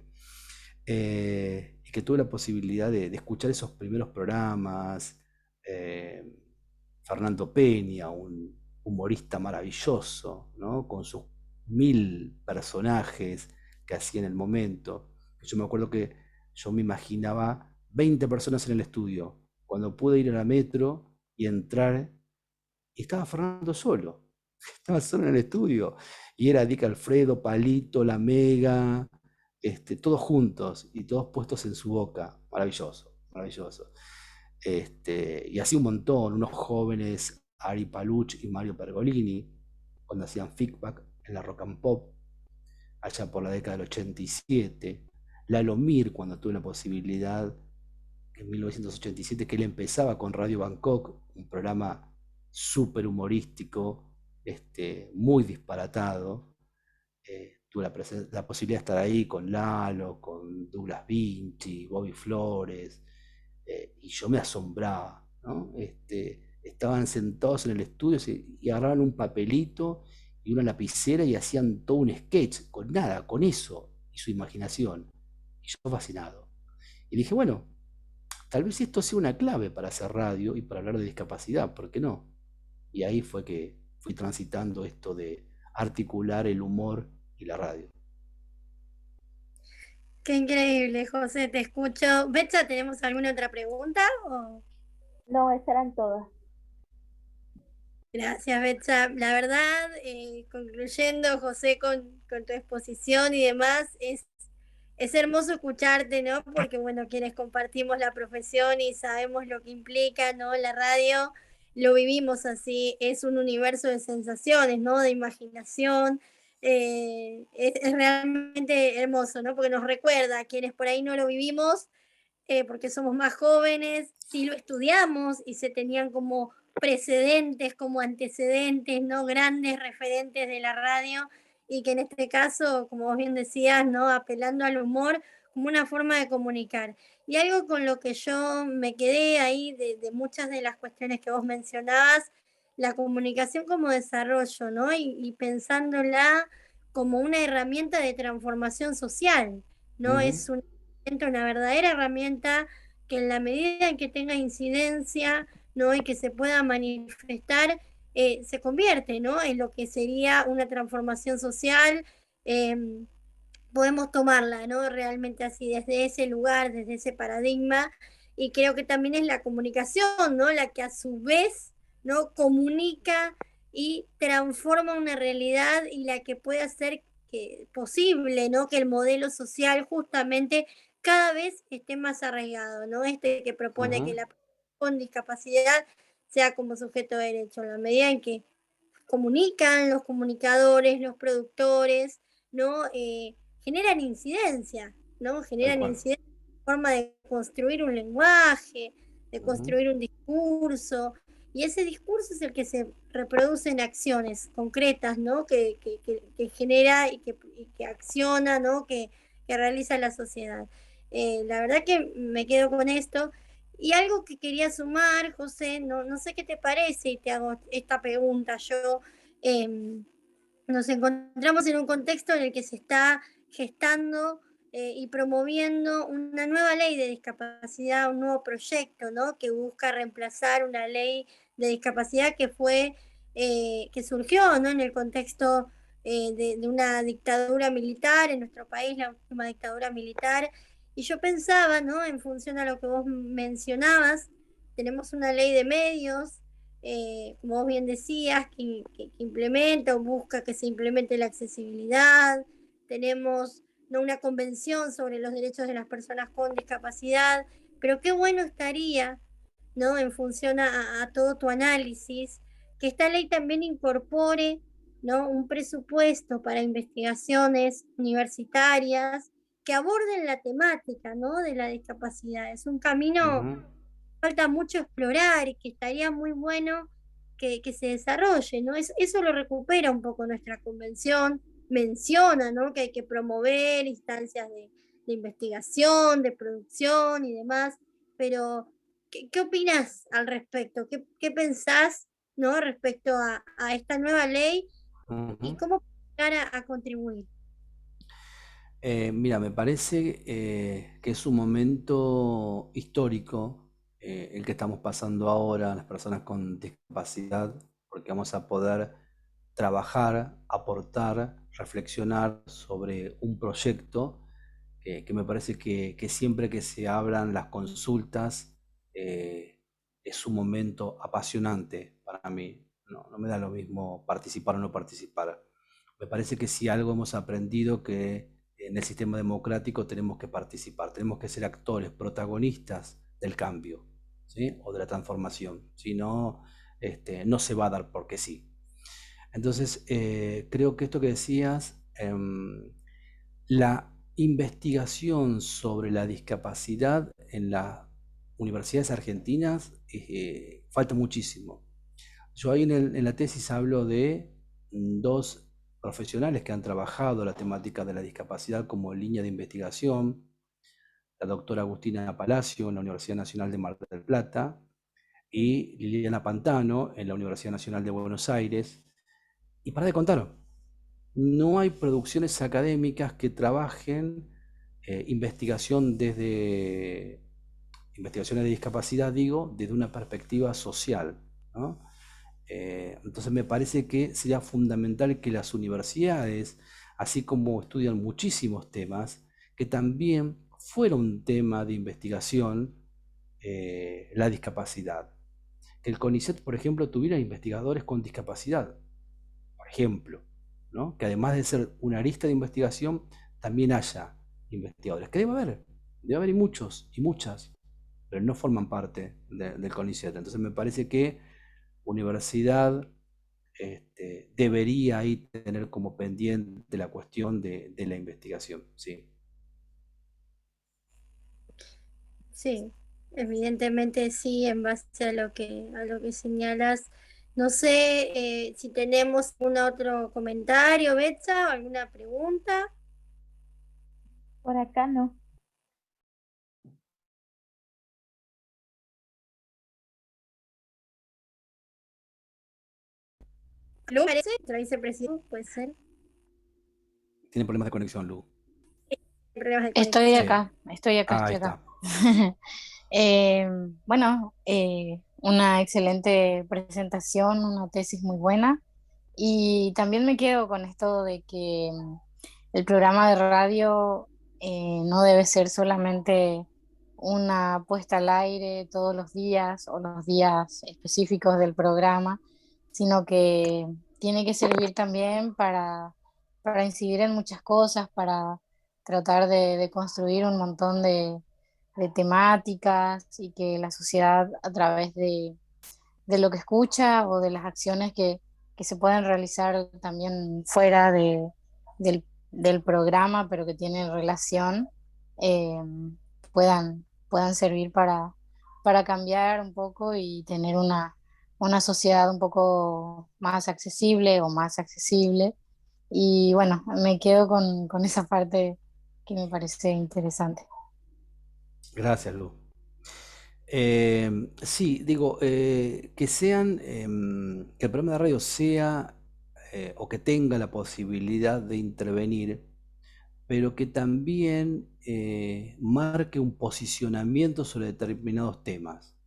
y que tuve la posibilidad de escuchar esos primeros programas. Fernando Peña, un humorista maravilloso, ¿no? Con sus 1000 personajes que hacía en el momento. Yo me acuerdo que yo me imaginaba 20 personas en el estudio. Cuando pude ir a la metro y entrar, y estaba Fernando solo. Estaba solo en el estudio. Y era Dick Alfredo, Palito, La Mega, todos juntos y todos puestos en su boca. Maravilloso, maravilloso. Y así un montón, unos jóvenes, Ari Paluch y Mario Pergolini, cuando hacían feedback en la Rock and Pop, allá por la década del 87. Lalo Mir, cuando tuve la posibilidad, en 1987, que él empezaba con Radio Bangkok, un programa súper humorístico, muy disparatado. Tuve la posibilidad de estar ahí con Lalo, con Douglas Vinci, Bobby Flores, y yo me asombraba, ¿no? Estaban sentados en el estudio y agarraban un papelito y una lapicera y hacían todo un sketch, con nada, con eso y su imaginación. Y yo fascinado. Y dije, bueno, tal vez esto sea una clave para hacer radio y para hablar de discapacidad, ¿por qué no? Y ahí fue que fui transitando esto de articular el humor y la radio. Qué increíble, José, te escucho. Betsa, ¿tenemos alguna otra pregunta? No, esas eran todas. Gracias, Betsa. La verdad, concluyendo, José, con tu exposición y demás, es hermoso escucharte, ¿no? Porque, bueno, quienes compartimos la profesión y sabemos lo que implica, ¿no? La radio, lo vivimos así, es un universo de sensaciones, ¿no? De imaginación. Es realmente hermoso, ¿no? Porque nos recuerda a quienes por ahí no lo vivimos, porque somos más jóvenes, sí lo estudiamos y se tenían como precedentes, como antecedentes, ¿no? Grandes referentes de la radio, y que en este caso, como vos bien decías, ¿no? Apelando al humor como una forma de comunicar. Y algo con lo que yo me quedé ahí de muchas de las cuestiones que vos mencionabas, la comunicación como desarrollo, ¿no? Y pensándola como una herramienta de transformación social, ¿no? Es una verdadera herramienta que en la medida en que tenga incidencia, ¿no? Y que se pueda manifestar, se convierte, ¿no? En lo que sería una transformación social. Podemos tomarla, ¿no? Realmente así, desde ese lugar, desde ese paradigma, y creo que también es la comunicación, ¿no? La que a su vez, ¿no? Comunica y transforma una realidad, y la que puede hacer posible, ¿no? Que el modelo social justamente cada vez esté más arraigado, ¿no? Que propone que la persona con discapacidad sea como sujeto de derecho, en la medida en que comunican los comunicadores, los productores, ¿no? Generan incidencia, ¿no? Generan incidencia en forma de construir un lenguaje, de construir un discurso, y ese discurso es el que se reproduce en acciones concretas, ¿no? Que genera y que acciona, ¿no? Que realiza la sociedad. La verdad que me quedo con esto. Y algo que quería sumar, José, no sé qué te parece, y te hago esta pregunta yo. nos encontramos en un contexto en el que se está gestando y promoviendo una nueva ley de discapacidad, un nuevo proyecto, ¿no? Que busca reemplazar una ley de discapacidad que fue, que surgió, ¿no? En el contexto de una dictadura militar en nuestro país, la última dictadura militar. Y yo pensaba, ¿no? En función a lo que vos mencionabas, tenemos una ley de medios, como vos bien decías, que implementa o busca que se implemente la accesibilidad. Tenemos, ¿no?, una convención sobre los derechos de las personas con discapacidad, pero qué bueno estaría, ¿no?, en función a todo tu análisis, que esta ley también incorpore, ¿no?, un presupuesto para investigaciones universitarias que aborden la temática, ¿no?, de la discapacidad. Es un camino, Ujú. falta mucho explorar y que estaría muy bueno que se desarrolle, ¿no? Eso lo recupera un poco nuestra convención, menciona, ¿no?, que hay que promover instancias de investigación, de producción y demás, pero ¿qué opinas al respecto? ¿Qué pensás, ¿no?, respecto a esta nueva ley y Ujú. cómo llegar a contribuir? Mira, me parece que es un momento histórico el que estamos pasando ahora, las personas con discapacidad, porque vamos a poder trabajar, aportar, reflexionar sobre un proyecto que me parece que siempre que se abran las consultas es un momento apasionante para mí. No me da lo mismo participar o no participar. Me parece que si algo hemos aprendido que en el sistema democrático tenemos que participar, tenemos que ser actores, protagonistas del cambio, ¿sí? O de la transformación. Si no, no se va a dar porque sí. Entonces, creo que esto que decías, la investigación sobre la discapacidad en las universidades argentinas falta muchísimo. Yo ahí en la tesis hablo de dos profesionales que han trabajado la temática de la discapacidad como línea de investigación, la doctora Agustina Palacio en la Universidad Nacional de Mar del Plata y Liliana Pantano en la Universidad Nacional de Buenos Aires. Y para de contar, no hay producciones académicas que trabajen investigaciones de discapacidad, digo, desde una perspectiva social, ¿no? Entonces me parece que sería fundamental que las universidades, así como estudian muchísimos temas, que también fuera un tema de investigación la discapacidad. Que el CONICET, por ejemplo, tuviera investigadores con discapacidad, por ejemplo, ¿no? Que además de ser una arista de investigación, también haya investigadores, que debe haber y muchos y muchas, pero no forman parte del CONICET. Entonces me parece que universidad debería ahí tener como pendiente la cuestión de la investigación, sí. Sí, evidentemente sí, en base a lo que señalas. No sé si tenemos algún otro comentario, Betsa, o alguna pregunta. Por acá no. Lu, parece, la vicepresidenta, puede ser. Tiene problemas de conexión, Lu. Problemas de Estoy conexión. Sí. acá, estoy acá, Ahí estoy acá. está. Bueno, una excelente presentación, una tesis muy buena. Y también me quedo con esto de que el programa de radio no debe ser solamente una puesta al aire todos los días o los días específicos del programa, sino que tiene que servir también para incidir en muchas cosas, para tratar de construir un montón de temáticas y que la sociedad a través de lo que escucha o de las acciones que se pueden realizar también fuera del programa, pero que tienen relación, eh, puedan servir para cambiar un poco y tener una sociedad un poco más accesible o más accesible. Y bueno, me quedo con esa parte que me parece interesante. Gracias, Lu. Sí, digo, que el programa de radio sea o que tenga la posibilidad de intervenir, pero que también marque un posicionamiento sobre determinados temas,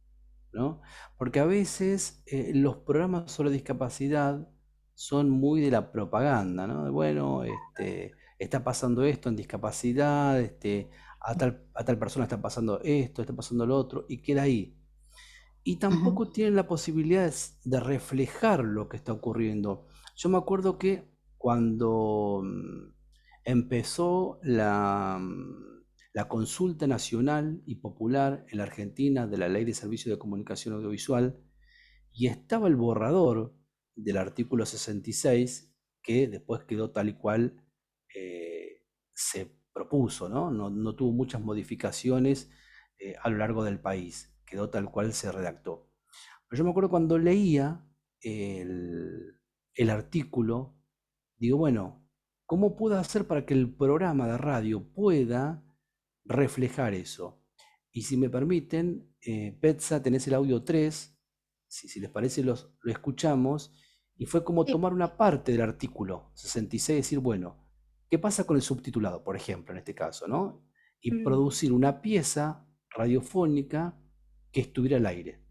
¿no? Porque a veces los programas sobre discapacidad son muy de la propaganda, ¿no? Bueno, está pasando esto en discapacidad, a tal persona está pasando esto, está pasando lo otro, y queda ahí. Y Ujú. tampoco tienen la posibilidad de reflejar lo que está ocurriendo. Yo me acuerdo que cuando empezó la consulta nacional y popular en la Argentina de la Ley de Servicios de Comunicación Audiovisual, y estaba el borrador del artículo 66, que después quedó tal y cual se propuso, ¿no? No tuvo muchas modificaciones a lo largo del país, quedó tal cual se redactó. Pero yo me acuerdo cuando leía el artículo, digo, bueno, ¿cómo puedo hacer para que el programa de radio pueda reflejar eso? Y si me permiten, Petsa, tenés el audio 3, si les parece lo escuchamos, y fue como Sí. tomar una parte del artículo 66 y decir, bueno, ¿qué pasa con el subtitulado, por ejemplo, en este caso, ¿no? Y Mm. producir una pieza radiofónica que estuviera al aire.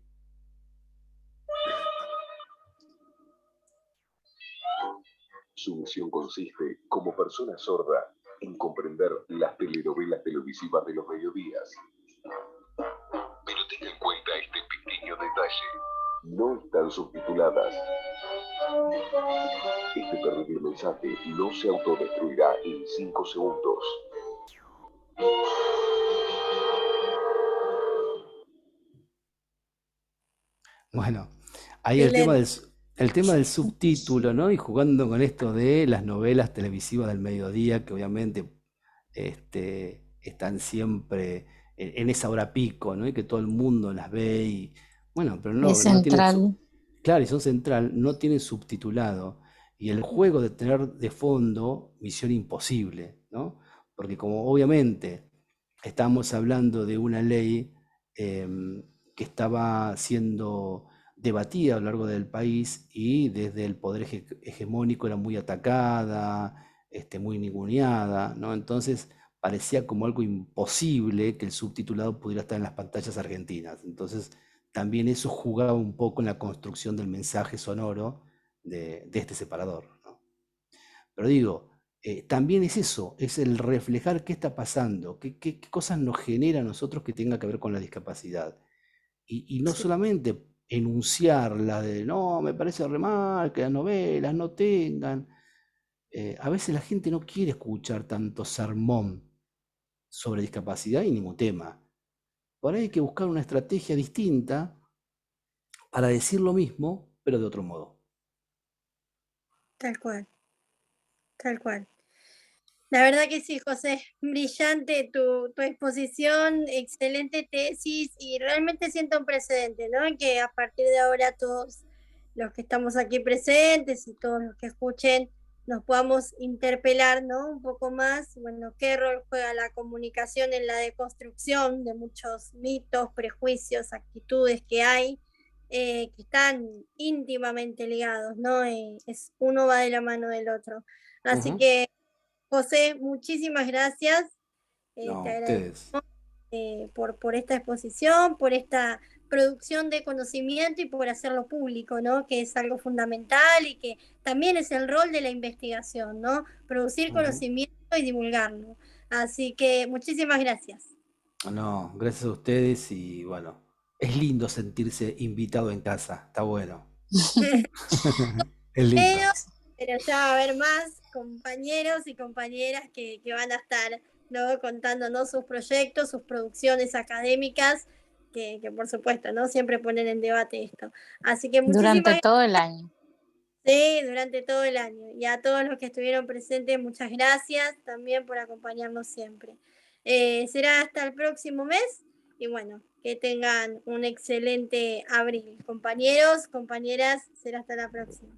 Su misión consiste, como persona sorda, en comprender las telenovelas televisivas de los mediodías. Pero tenga en cuenta este pequeño detalle. No están subtituladas. Este terrible mensaje no se autodestruirá en 5 segundos. Bueno, ahí el tema Excelente. el tema del subtítulo, ¿no? Y jugando con esto de las novelas televisivas del mediodía, que obviamente están siempre en esa hora pico, ¿no? Y que todo el mundo las ve y, bueno, pero Es no tienen, central. claro, y son central, no tienen subtitulado. Y el juego de tener de fondo Misión Imposible, ¿no? Porque como obviamente estamos hablando de una ley que estaba siendo debatida a lo largo del país y desde el poder hegemónico era muy atacada, muy ninguneada, ¿no? Entonces parecía como algo imposible que el subtitulado pudiera estar en las pantallas argentinas. Entonces también eso jugaba un poco en la construcción del mensaje sonoro de este separador, ¿no? Pero digo, también es eso, es el reflejar qué está pasando, qué cosas nos genera a nosotros que tenga que ver con la discapacidad. Y no solamente enunciarla de, no, me parece re mal que las novelas no tengan. A veces la gente no quiere escuchar tanto sermón sobre discapacidad y ningún tema. Por ahí hay que buscar una estrategia distinta para decir lo mismo, pero de otro modo. Tal cual, tal cual. La verdad que sí, José, brillante tu exposición, excelente tesis y realmente siento un precedente, ¿no? En que a partir de ahora todos los que estamos aquí presentes y todos los que escuchen nos podamos interpelar, ¿no? Un poco más, bueno, qué rol juega la comunicación en la deconstrucción de muchos mitos, prejuicios, actitudes que hay, que están íntimamente ligados, ¿no? Uno va de la mano del otro. Así Ujú. que José, muchísimas gracias. Te No, agradezco ustedes. por esta exposición, por esta producción de conocimiento y por hacerlo público, ¿no? Que es algo fundamental y que también es el rol de la investigación, ¿no? Producir Ujú. conocimiento y divulgarlo. Así que muchísimas gracias. No, gracias a ustedes y bueno, es lindo sentirse invitado en casa, está bueno. Es lindo. Pero, pero ya va a haber más compañeros y compañeras que van a estar, ¿no? Contándonos sus proyectos, sus producciones académicas, que por supuesto, ¿no? Siempre ponen en debate esto. Así que Durante muchísimas todo el año. gracias durante todo el año. Y a todos los que estuvieron presentes, muchas gracias también por acompañarnos siempre. Será hasta el próximo mes y bueno, que tengan un excelente abril. Compañeros, compañeras, será hasta la próxima.